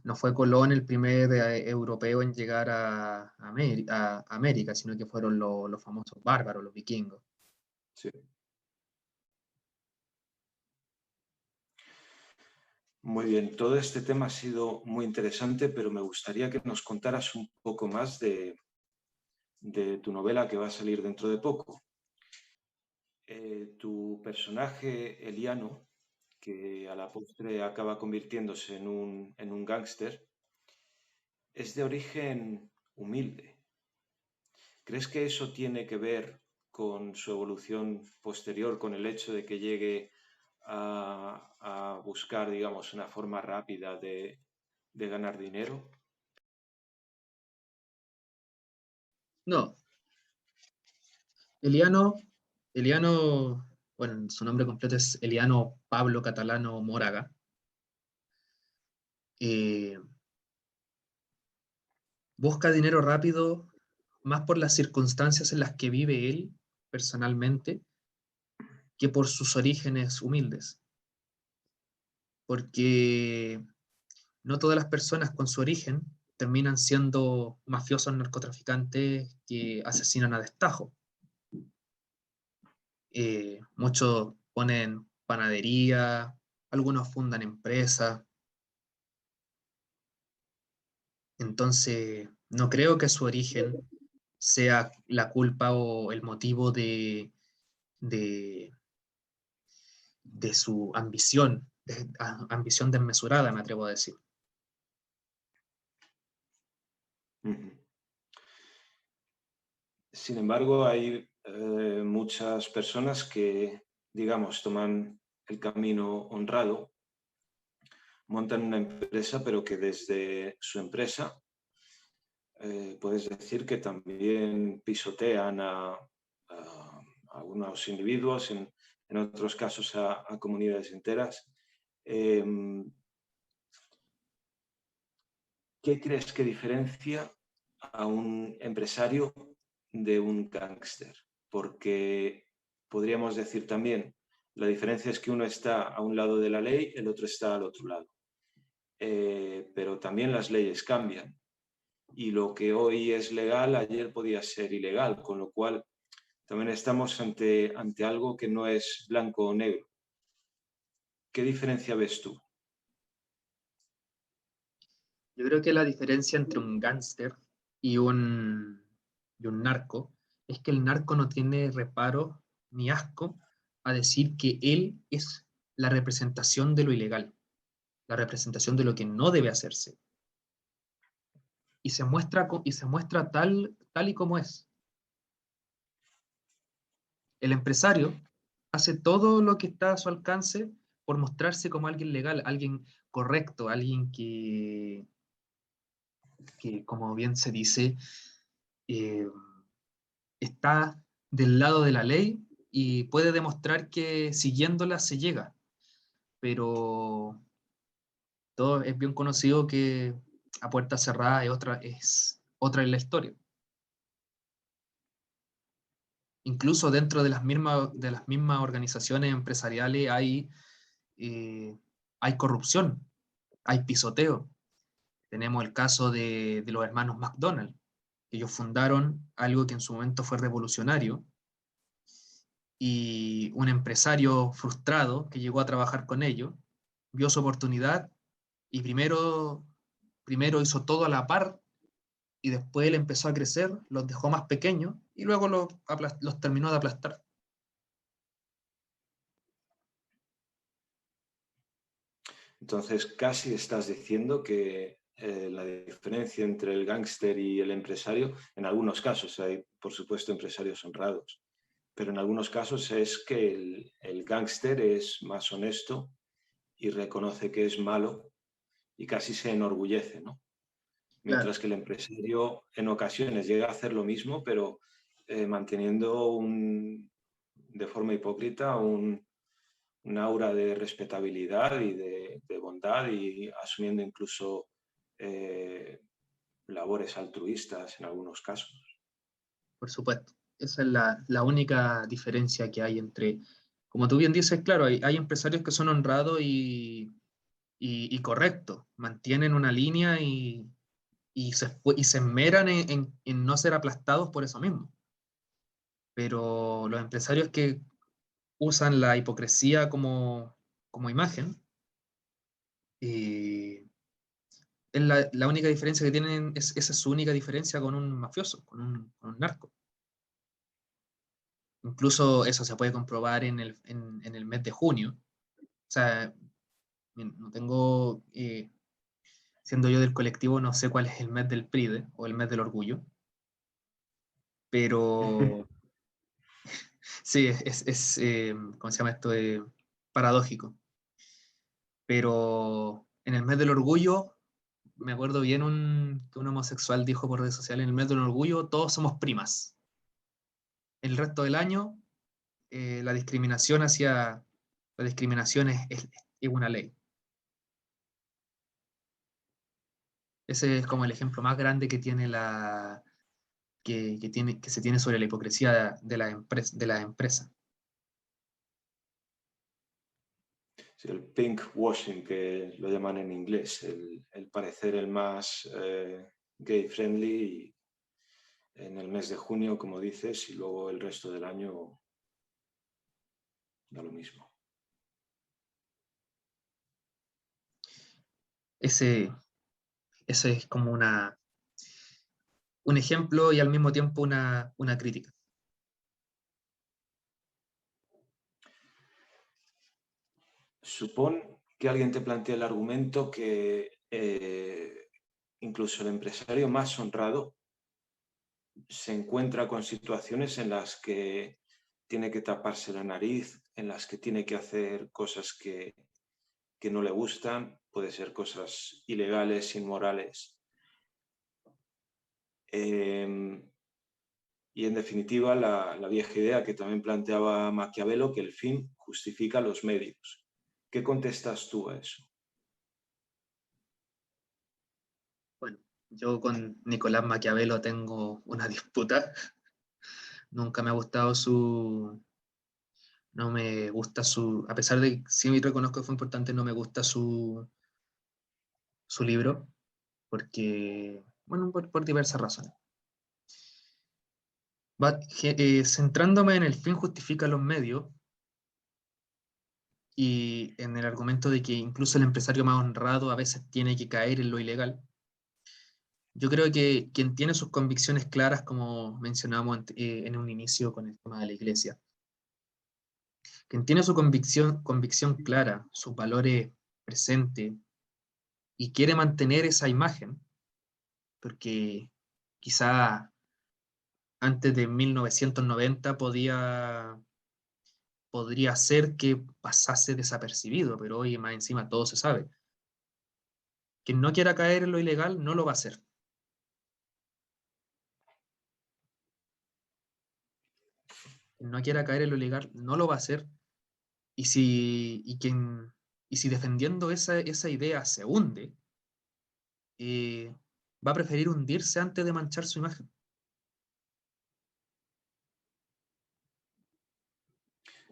no fue Colón el primer europeo en llegar a América, sino que fueron los famosos bárbaros, los vikingos. Sí. Muy bien, todo este tema ha sido muy interesante, pero me gustaría que nos contaras un poco más de tu novela que va a salir dentro de poco. Tu personaje, Eliano, que a la postre acaba convirtiéndose en un gángster, es de origen humilde. ¿Crees que eso tiene que ver con su evolución posterior, con el hecho de que llegue a buscar, digamos, una forma rápida de ganar dinero? No, Eliano, bueno, su nombre completo es Eliano Pablo Catalano Móraga. Eh, Busca dinero rápido más por las circunstancias en las que vive él personalmente que por sus orígenes humildes. Porque no todas las personas con su origen terminan siendo mafiosos narcotraficantes que asesinan a destajo. Muchos ponen panadería, algunos fundan empresas. Entonces, no creo que su origen sea la culpa o el motivo de, de su ambición, ambición desmesurada, me atrevo a decir. Ujú. Sin embargo, hay muchas personas que, digamos, toman el camino honrado, montan una empresa, pero que desde su empresa puedes decir que también pisotean a unos individuos, en otros casos a comunidades enteras. ¿Qué crees que diferencia a un empresario de un gángster? Porque podríamos decir también, la diferencia es que uno está a un lado de la ley, el otro está al otro lado. Pero también las leyes cambian y lo que hoy es legal, ayer podía ser ilegal, con lo cual también estamos ante algo que no es blanco o negro. ¿Qué diferencia ves tú? Yo creo que la diferencia entre un gángster y un narco es que el narco no tiene reparo ni asco a decir que él es la representación de lo ilegal, la representación de lo que no debe hacerse. Y se muestra tal y como es. El empresario hace todo lo que está a su alcance por mostrarse como alguien legal, alguien correcto, alguien que como bien se dice, eh, está del lado de la ley y puede demostrar que siguiéndola se llega. Pero todo es bien conocido que a puerta cerrada es otra en la historia. Incluso dentro de las mismas organizaciones empresariales hay corrupción, hay pisoteo. Tenemos el caso de los hermanos McDonald. Ellos fundaron algo que en su momento fue revolucionario y un empresario frustrado que llegó a trabajar con ellos vio su oportunidad y primero hizo todo a la par y después él empezó a crecer, los dejó más pequeños y luego los terminó de aplastar. Entonces, casi estás diciendo que la diferencia entre el gángster y el empresario, en algunos casos hay, por supuesto, empresarios honrados, pero en algunos casos es que el gángster es más honesto y reconoce que es malo y casi se enorgullece, ¿no? Claro. Mientras que el empresario en ocasiones llega a hacer lo mismo, pero manteniendo de forma hipócrita un aura de respetabilidad y de bondad y asumiendo incluso labores altruistas en algunos casos. Por supuesto. Esa es la única diferencia que hay entre, como tú bien dices, claro, hay empresarios que son honrados y correcto, mantienen una línea y se esmeran en no ser aplastados por eso mismo. Pero los empresarios que usan la hipocresía como imagen, eh, es la única diferencia que tienen, esa es su única diferencia con un mafioso, con un narco. Incluso eso se puede comprobar en el mes de junio. O sea, no tengo, siendo yo del colectivo, no sé cuál es el mes del PRIDE o el mes del orgullo, pero sí, ¿cómo se llama esto? Paradójico. Pero en el mes del orgullo, me acuerdo bien que un homosexual dijo por redes sociales, en el mes del orgullo todos somos primas. El resto del año, la discriminación es una ley. Ese es como el ejemplo más grande que tiene que se tiene sobre la hipocresía de la empresa. Sí, el pink washing, que lo llaman en inglés, el parecer el más gay friendly en el mes de junio, como dices, y luego el resto del año da lo mismo. Ese es como un ejemplo y al mismo tiempo una crítica. Supón que alguien te plantea el argumento que incluso el empresario más honrado se encuentra con situaciones en las que tiene que taparse la nariz, en las que tiene que hacer cosas que no le gustan, puede ser cosas ilegales, inmorales. Y en definitiva, la vieja idea que también planteaba Maquiavelo, que el fin justifica los medios. ¿Qué contestas tú a eso? Bueno, yo con Nicolás Maquiavelo tengo una disputa. Nunca me ha gustado no me gusta a pesar de que sí reconozco que fue importante, no me gusta su libro, porque, bueno, por diversas razones. Centrándome en el fin justifica los medios y en el argumento de que incluso el empresario más honrado a veces tiene que caer en lo ilegal, yo creo que quien tiene sus convicciones claras, como mencionamos en un inicio con el tema de la iglesia, quien tiene su convicción clara, sus valores presentes y quiere mantener esa imagen, porque quizá antes de 1990 podría ser que pasase desapercibido, pero hoy más encima todo se sabe. Quien no quiera caer en lo ilegal no lo va a hacer. Quien no quiera caer en lo ilegal no lo va a hacer. Y si defendiendo esa idea se hunde, va a preferir hundirse antes de manchar su imagen.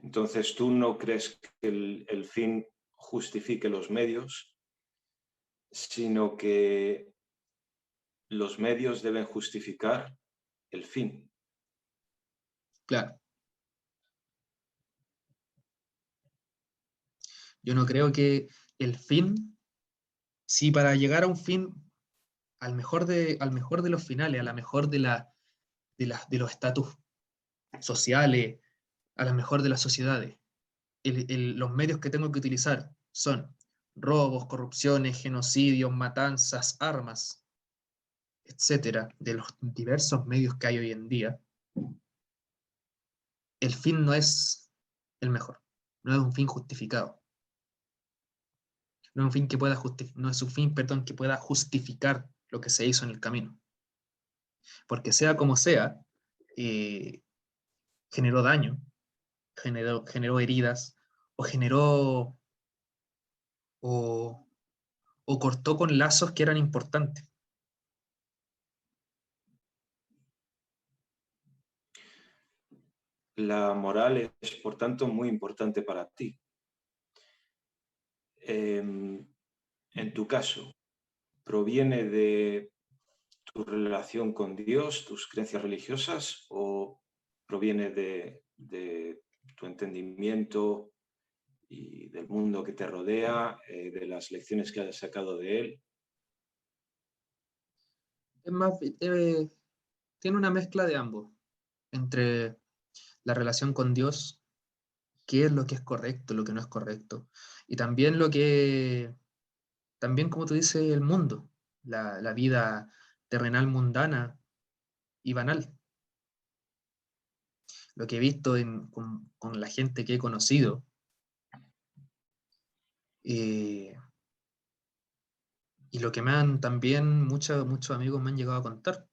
Entonces, ¿tú no crees que el fin justifique los medios, sino que los medios deben justificar el fin? Claro, yo no creo que el fin, si para llegar a un fin, al mejor de los finales, a la mejor de los estatus sociales, a la mejor de las sociedades, los medios que tengo que utilizar son robos, corrupciones, genocidios, matanzas, armas, etcétera, de los diversos medios que hay hoy en día, el fin no es el mejor, no es un fin justificado, no es un fin que pueda no es un fin, perdón, que pueda justificar lo que se hizo en el camino, porque sea como sea, eh, generó daño, generó heridas o generó o, o cortó con lazos que eran importantes. La moral es, por tanto, muy importante para ti. en tu caso, proviene de tu relación con Dios, tus creencias religiosas, o proviene de tu entendimiento y del mundo que te rodea, de las lecciones que hayas sacado de él? Es más, tiene una mezcla de ambos, entre la relación con Dios, qué es lo que es correcto, lo que no es correcto, y también también como tú dices, el mundo, la vida terrenal mundana y banal. Lo que he visto con la gente que he conocido, eh, y lo que me han también muchos amigos me han llegado a contar.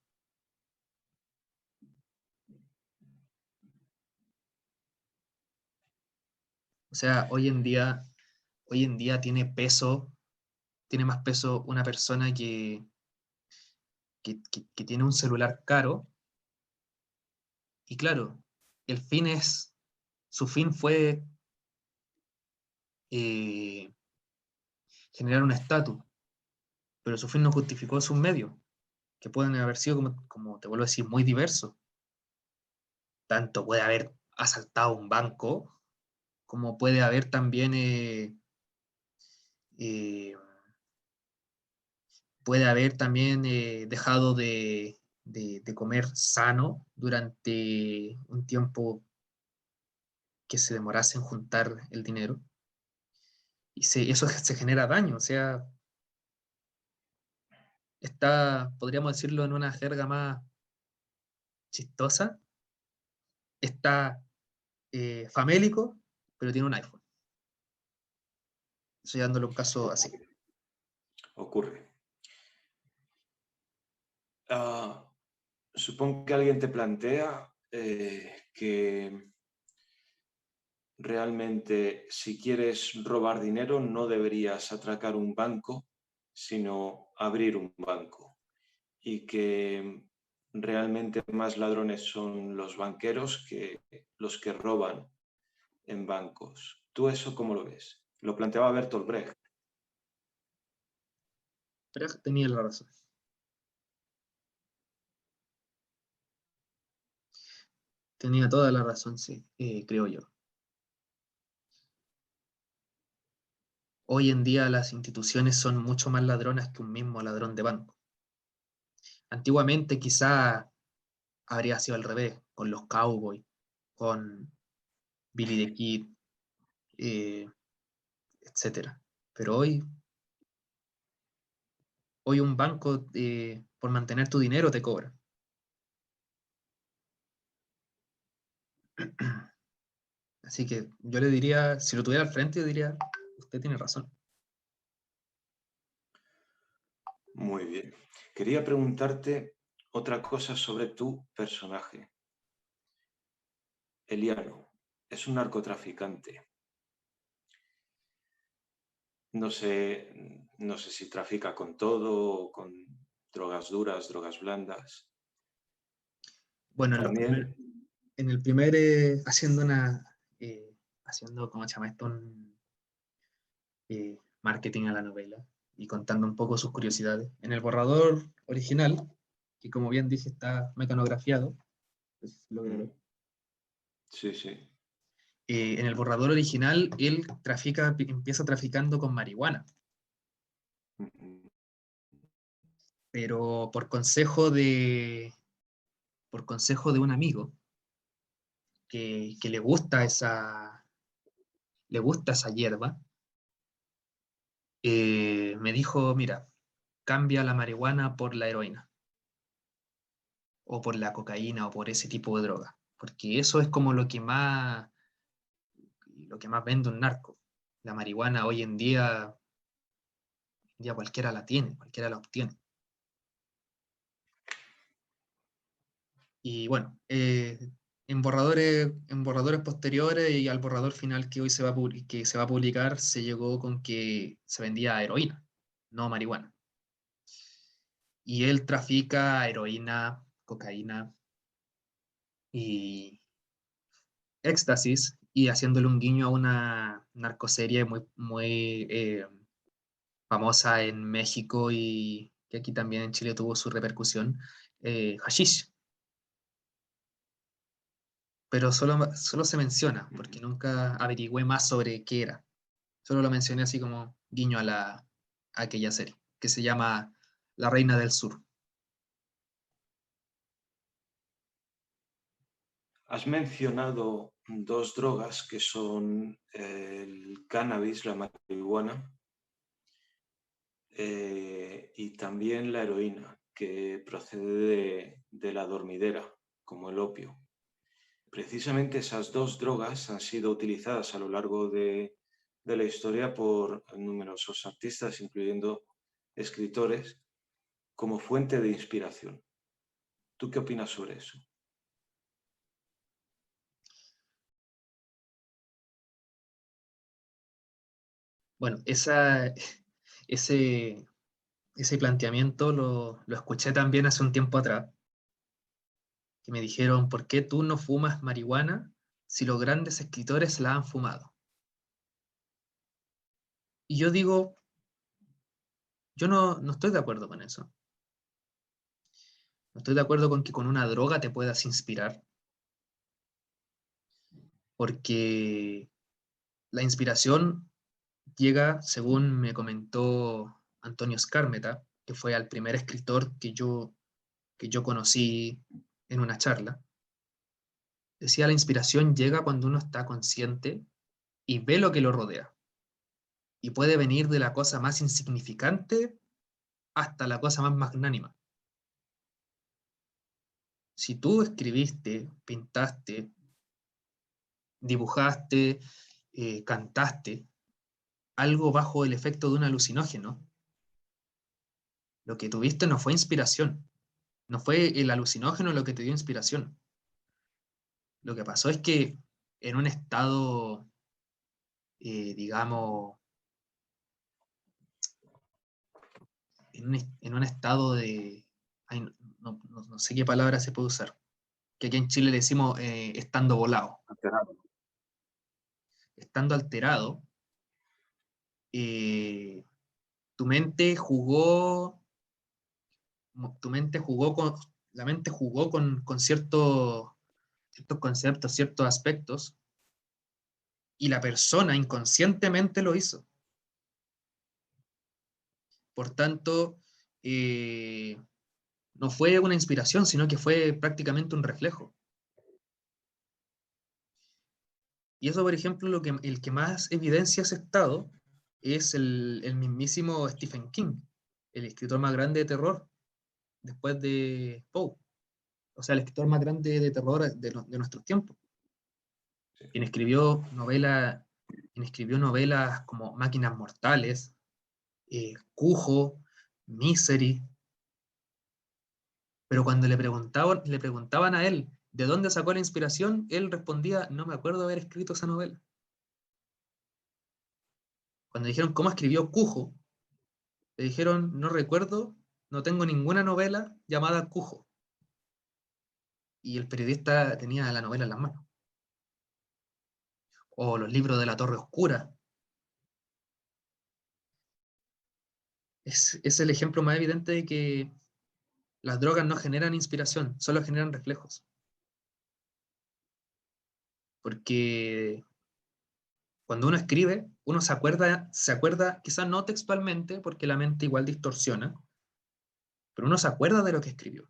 O sea, hoy en día tiene más peso una persona que tiene un celular caro, y claro, el fin es, su fin fue eh, generar un estatus, pero su fin no justificó sus medios, que pueden haber sido, como te vuelvo a decir, muy diversos. Tanto puede haber asaltado un banco, como puede haber también eh, dejado de comer sano durante un tiempo que se demorase en juntar el dinero. Y eso se genera daño, o sea, podríamos decirlo en una jerga más chistosa, está famélico, pero tiene un iPhone. Estoy dándole un caso así. Ocurre. Supongo que alguien te plantea que realmente si quieres robar dinero no deberías atracar un banco, sino abrir un banco. Y que realmente más ladrones son los banqueros que los que roban en bancos. ¿Tú eso cómo lo ves? Lo planteaba Bertolt Brecht. Pero tenía la razón. Tenía toda la razón, sí, creo yo. Hoy en día las instituciones son mucho más ladronas que un mismo ladrón de banco. Antiguamente quizá habría sido al revés, con los Cowboys, con Billy the Kid, eh, etcétera. Pero hoy un banco, por mantener tu dinero, te cobra. Así que yo le diría, si lo tuviera al frente, yo diría, usted tiene razón. Muy bien. Quería preguntarte otra cosa sobre tu personaje. Eliano es un narcotraficante. No sé si trafica con todo o con drogas duras, drogas blandas. Bueno, También, en el primer, haciendo, ¿cómo se llama esto? Un marketing a la novela y contando un poco sus curiosidades. En el borrador original, que como bien dije está mecanografiado, pues, logro ver. sí, sí. En el borrador original, él empieza traficando con marihuana, pero por consejo de un amigo que le gusta esa hierba, me dijo, mira, cambia la marihuana por la heroína, o por la cocaína, o por ese tipo de droga, porque eso es como lo que más vende un narco. La marihuana hoy en día cualquiera la tiene, cualquiera la obtiene. Y bueno, en borradores posteriores y al borrador final que hoy que se va a publicar, se llegó con que se vendía heroína, no marihuana. Y él trafica heroína, cocaína y éxtasis, y haciéndole un guiño a una narcoserie muy, muy famosa en México y que aquí también en Chile tuvo su repercusión, hashish. Pero solo se menciona, porque nunca averigüé más sobre qué era. Solo lo mencioné así como guiño a aquella serie, que se llama La Reina del Sur. Has mencionado dos drogas que son el cannabis, la marihuana, y también la heroína, que procede de la dormidera, como el opio. Precisamente esas dos drogas han sido utilizadas a lo largo de la historia por numerosos artistas, incluyendo escritores, como fuente de inspiración. ¿Tú qué opinas sobre eso? Bueno, ese, ese planteamiento lo escuché también hace un tiempo atrás, que me dijeron, ¿por qué tú no fumas marihuana si los grandes escritores la han fumado? Y yo digo, yo no estoy de acuerdo con eso. No estoy de acuerdo con que con una droga te puedas inspirar, porque la inspiración llega, según me comentó Antonio Skármeta, que fue el primer escritor que yo conocí en una charla. Decía, la inspiración llega cuando uno está consciente y ve lo que lo rodea. Y puede venir de la cosa más insignificante hasta la cosa más magnánima. Si tú escribiste, pintaste, dibujaste, cantaste, algo bajo el efecto de un alucinógeno, lo que tuviste no fue inspiración, no fue el alucinógeno lo que te dio inspiración. Lo que pasó es que en un estado, digamos, en un estado de, ay, no sé qué palabra se puede usar, que aquí en Chile le decimos estando volado, Alterado. estando alterado, eh, tu mente jugó, tu mente jugó con, la mente jugó con ciertos conceptos, ciertos aspectos, y la persona inconscientemente lo hizo. Por tanto, eh, no fue una inspiración, sino que fue prácticamente un reflejo. Y eso, por ejemplo, el que más evidencia ese estado es el mismísimo Stephen King, el escritor más grande de terror, después de Poe. O sea, el escritor más grande de terror de nuestros tiempos. Sí. Quien escribió novelas como Máquinas Mortales, Cujo, Misery. Pero cuando le preguntaban a él de dónde sacó la inspiración, él respondía, no me acuerdo de haber escrito esa novela. Cuando dijeron cómo escribió Cujo, le dijeron, no recuerdo, no tengo ninguna novela llamada Cujo. Y el periodista tenía la novela en las manos. O los libros de la Torre Oscura. Es el ejemplo más evidente de que las drogas no generan inspiración, solo generan reflejos. Porque cuando uno escribe, uno se acuerda, quizás no textualmente, porque la mente igual distorsiona, pero uno se acuerda de lo que escribió.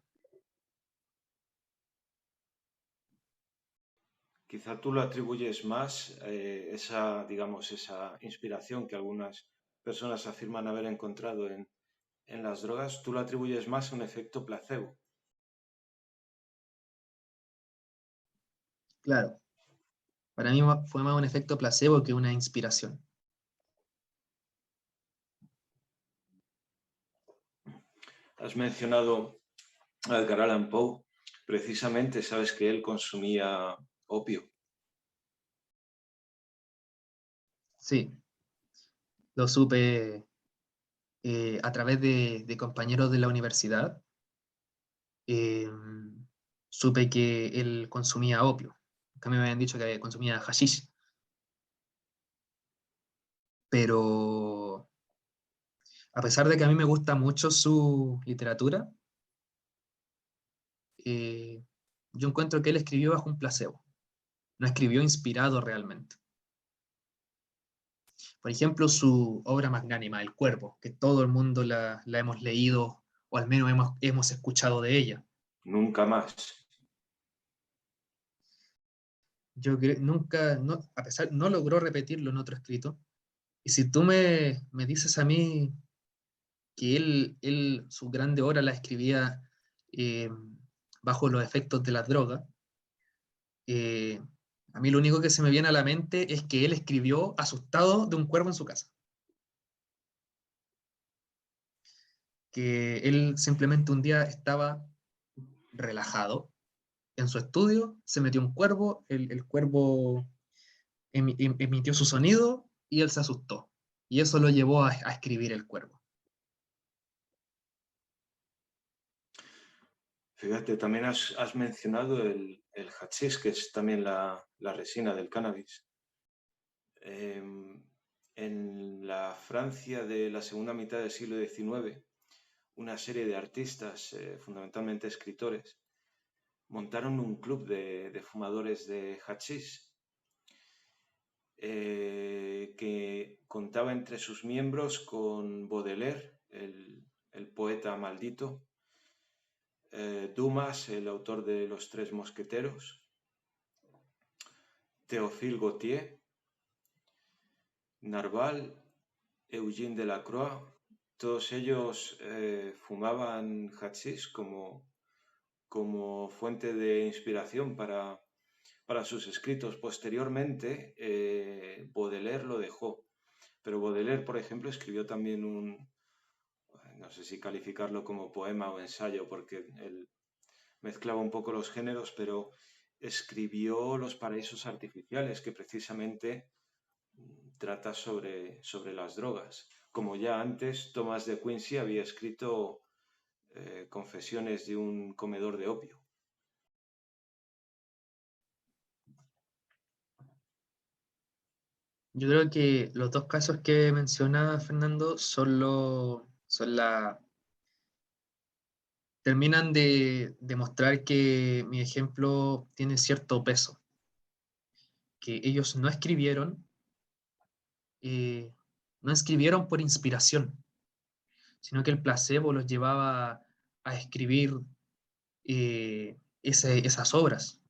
Quizá tú lo atribuyes más, digamos, esa inspiración que algunas personas afirman haber encontrado en las drogas, tú lo atribuyes más a un efecto placebo. Claro, para mí fue más un efecto placebo que una inspiración. Has mencionado a Edgar Allan Poe. Precisamente sabes que él consumía opio. Sí, lo supe a través de compañeros de la universidad. eh, Supe que él consumía opio. Que a mí me habían dicho que consumía hashish. Pero A pesar de que a mí me gusta mucho su literatura, yo encuentro que él escribió bajo un placebo, no escribió inspirado realmente. Por ejemplo, su obra magnánima, El Cuervo, que todo el mundo la hemos leído o al menos hemos escuchado de ella. Nunca más. Yo nunca, no, a pesar, no logró repetirlo en otro escrito. Y si tú me dices a mí que él su grande obra la escribía eh, bajo los efectos de las drogas, eh, a mí lo único que se me viene a la mente es que él escribió asustado de un cuervo en su casa. Que él simplemente un día estaba relajado en su estudio, se metió un cuervo, el cuervo emitió su sonido y él se asustó. Y eso lo llevó a escribir El Cuervo. Fíjate, también has mencionado el hachís, que es también la resina del cannabis. En la Francia de la segunda mitad del siglo XIX, una serie de artistas, fundamentalmente escritores, montaron un club de fumadores de hachís, que contaba entre sus miembros con Baudelaire, el poeta maldito, Dumas, el autor de Los Tres Mosqueteros, Théophile Gautier, Narval, Eugène Delacroix. Todos ellos fumaban hachís como fuente de inspiración para sus escritos. Posteriormente, Baudelaire lo dejó, pero Baudelaire, por ejemplo, escribió también no sé si calificarlo como poema o ensayo, porque él mezclaba un poco los géneros, pero escribió Los Paraísos Artificiales, que precisamente trata sobre las drogas. Como ya antes, Thomas de Quincey había escrito Confesiones de un comedor de opio. Yo creo que los dos casos que menciona Fernando terminan de demostrar que mi ejemplo tiene cierto peso, que ellos eh, no escribieron por inspiración, sino que el placebo los llevaba a escribir esas obras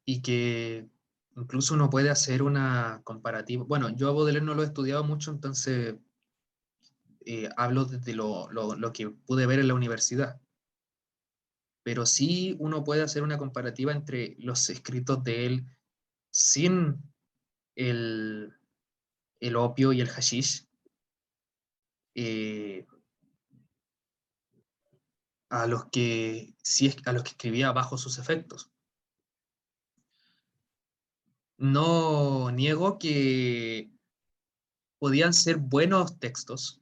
y que incluso uno puede hacer una comparativa. Bueno, yo a Baudelaire no lo he estudiado mucho, entonces hablo desde lo que pude ver en la universidad, pero sí uno puede hacer una comparativa entre los escritos de él sin el, el opio y el hashish, eh, a los que escribía bajo sus efectos. No niego que podían ser buenos textos,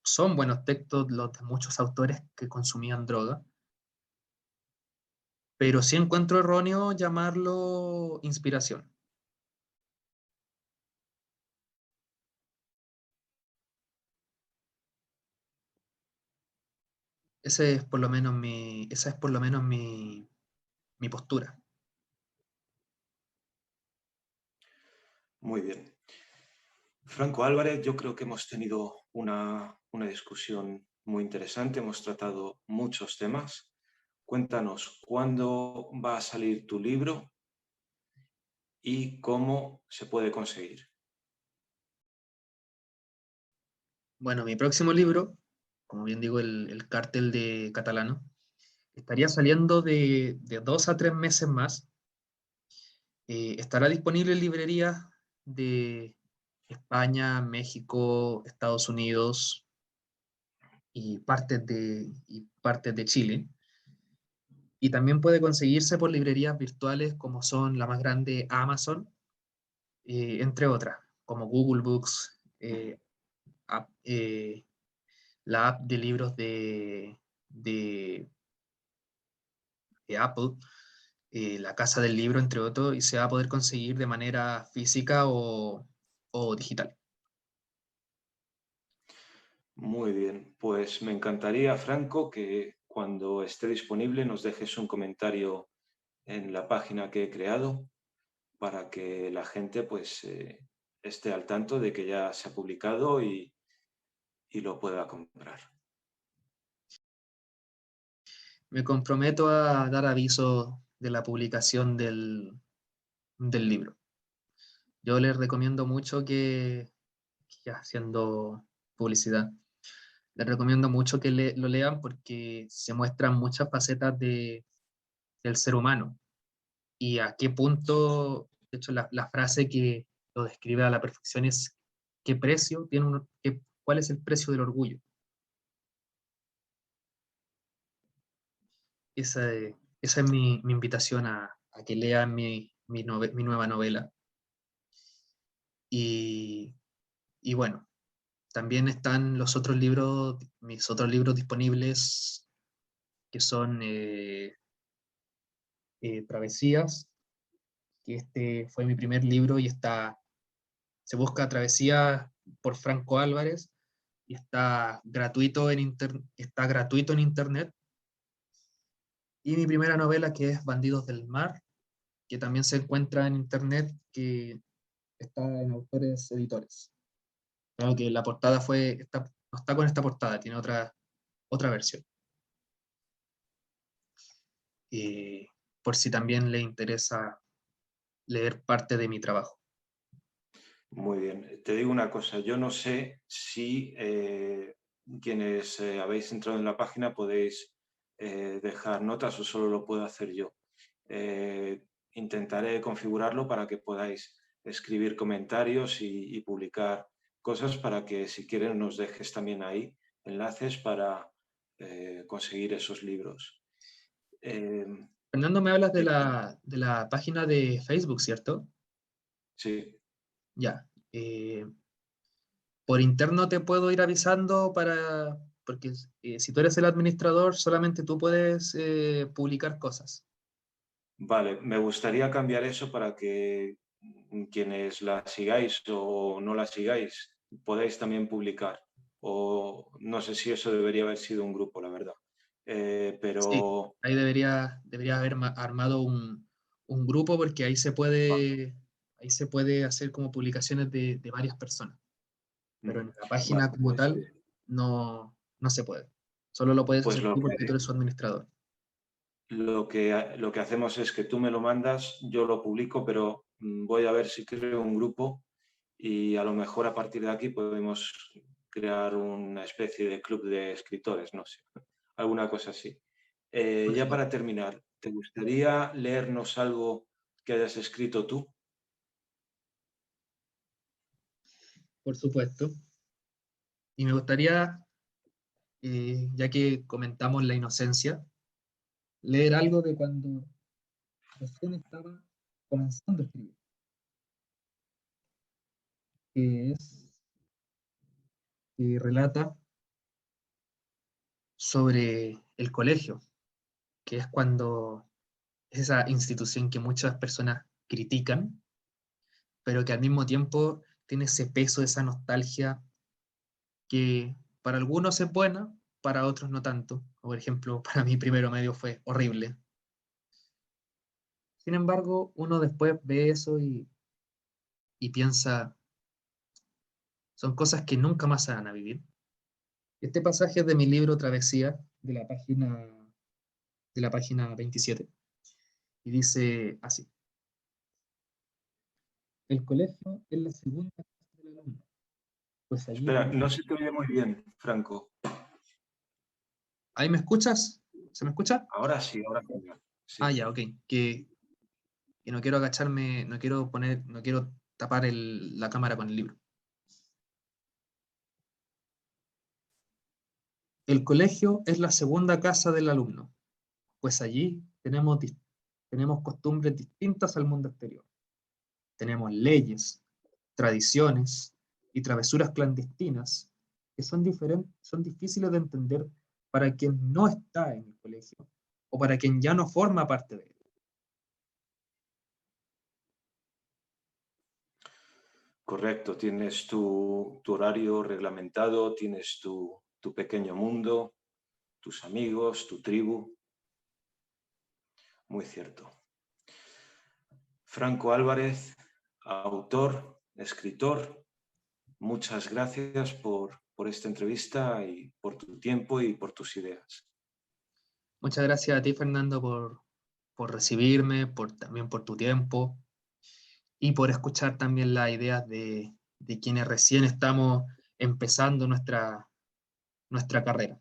son buenos textos los de muchos autores que consumían droga, pero sí encuentro erróneo llamarlo inspiración. Esa es por lo menos mi postura. Muy bien. Franco Álvarez, yo creo que hemos tenido una discusión muy interesante, hemos tratado muchos temas. Cuéntanos, ¿cuándo va a salir tu libro y cómo se puede conseguir? Bueno, mi próximo libro, como bien digo, el Cártel de Catalano, estaría saliendo de 2 a 3 meses más. Estará disponible en librerías de España, México, Estados Unidos y partes de Chile. Y también puede conseguirse por librerías virtuales como son la más grande Amazon, entre otras, como Google Books, app- eh, la app de libros de Apple, la Casa del Libro, entre otros, y se va a poder conseguir de manera física o o digital. Muy bien, pues me encantaría, Franco, que cuando esté disponible nos dejes un comentario en la página que he creado para que la gente pues esté al tanto de que ya se ha publicado y lo pueda comprar. Me comprometo a dar aviso de la publicación del libro. Yo les recomiendo mucho que, ya haciendo publicidad, les recomiendo mucho que lo lean porque se muestran muchas facetas del ser humano y a qué punto, de hecho la frase que lo describe a la perfección es qué precio tiene cuál es el precio del orgullo. Esa es mi invitación a que lean mi nueva novela. Y, y bueno, también están los otros libros, mis otros libros disponibles, que son Travesías, que este fue mi primer libro y se busca Travesía por Franco Álvarez y está gratuito está gratuito en internet. Y mi primera novela, que es Bandidos del Mar, que también se encuentra en internet, que está en Autores Editores. Claro que la portada no está con esta portada, tiene otra versión. Por si también le interesa leer parte de mi trabajo. Muy bien, te digo una cosa, yo no sé si quienes habéis entrado en la página podéis dejar notas o solo lo puedo hacer yo. Intentaré configurarlo para que podáis escribir comentarios y publicar cosas para que si quieren nos dejes también ahí enlaces para conseguir esos libros. Fernando, me hablas de la página de Facebook, ¿cierto? Sí. Ya. Por interno te puedo ir avisando porque si tú eres el administrador, solamente tú puedes publicar cosas. Vale, me gustaría cambiar eso para que quienes la sigáis o no la sigáis podáis también publicar. O no sé si eso debería haber sido un grupo, la verdad. Sí, Pero ahí debería haber armado un grupo porque ahí se puede hacer como publicaciones de varias personas. Pero en la página vale, como tal no se puede. Solo lo puedes pues hacer tú porque tú eres su administrador. lo que hacemos es que tú me lo mandas, yo lo publico, pero voy a ver si creo un grupo y a lo mejor a partir de aquí podemos crear una especie de club de escritores, no sé, alguna cosa así. Por Ya supuesto. para terminar, ¿te gustaría leernos algo que hayas escrito tú? Por supuesto. Y me gustaría, ya que comentamos la inocencia, leer algo de cuando recién estaba comenzando a escribir, que que relata sobre el colegio, que es cuando es esa institución que muchas personas critican, pero que al mismo tiempo tiene ese peso, esa nostalgia que para algunos es buena, para otros no tanto. Por ejemplo, para mí primero medio fue horrible. Sin embargo, uno después ve eso y piensa, son cosas que nunca más se van a vivir. Este pasaje es de mi libro Travesía, de la página 27, y dice así: el colegio es la segunda casa del alumno, pues allí Espera, tenemos... no se te oye muy bien, Franco. ¿Ahí me escuchas? ¿Se me escucha? Ahora sí, ahora genial. Ah, Sí. ya, ok. Que no quiero agacharme, no quiero tapar la cámara con el libro. El colegio es la segunda casa del alumno, pues allí tenemos costumbres distintas al mundo exterior. Tenemos leyes, tradiciones y travesuras clandestinas que son difíciles de entender para quien no está en el colegio o para quien ya no forma parte de él. Correcto, tienes tu horario reglamentado, tienes tu pequeño mundo, tus amigos, tu tribu. Muy cierto. Franco Álvarez, autor, escritor, muchas gracias por esta entrevista y por tu tiempo y por tus ideas. Muchas gracias a ti, Fernando, por recibirme, también por tu tiempo y por escuchar también las ideas de quienes recién estamos empezando nuestra carrera.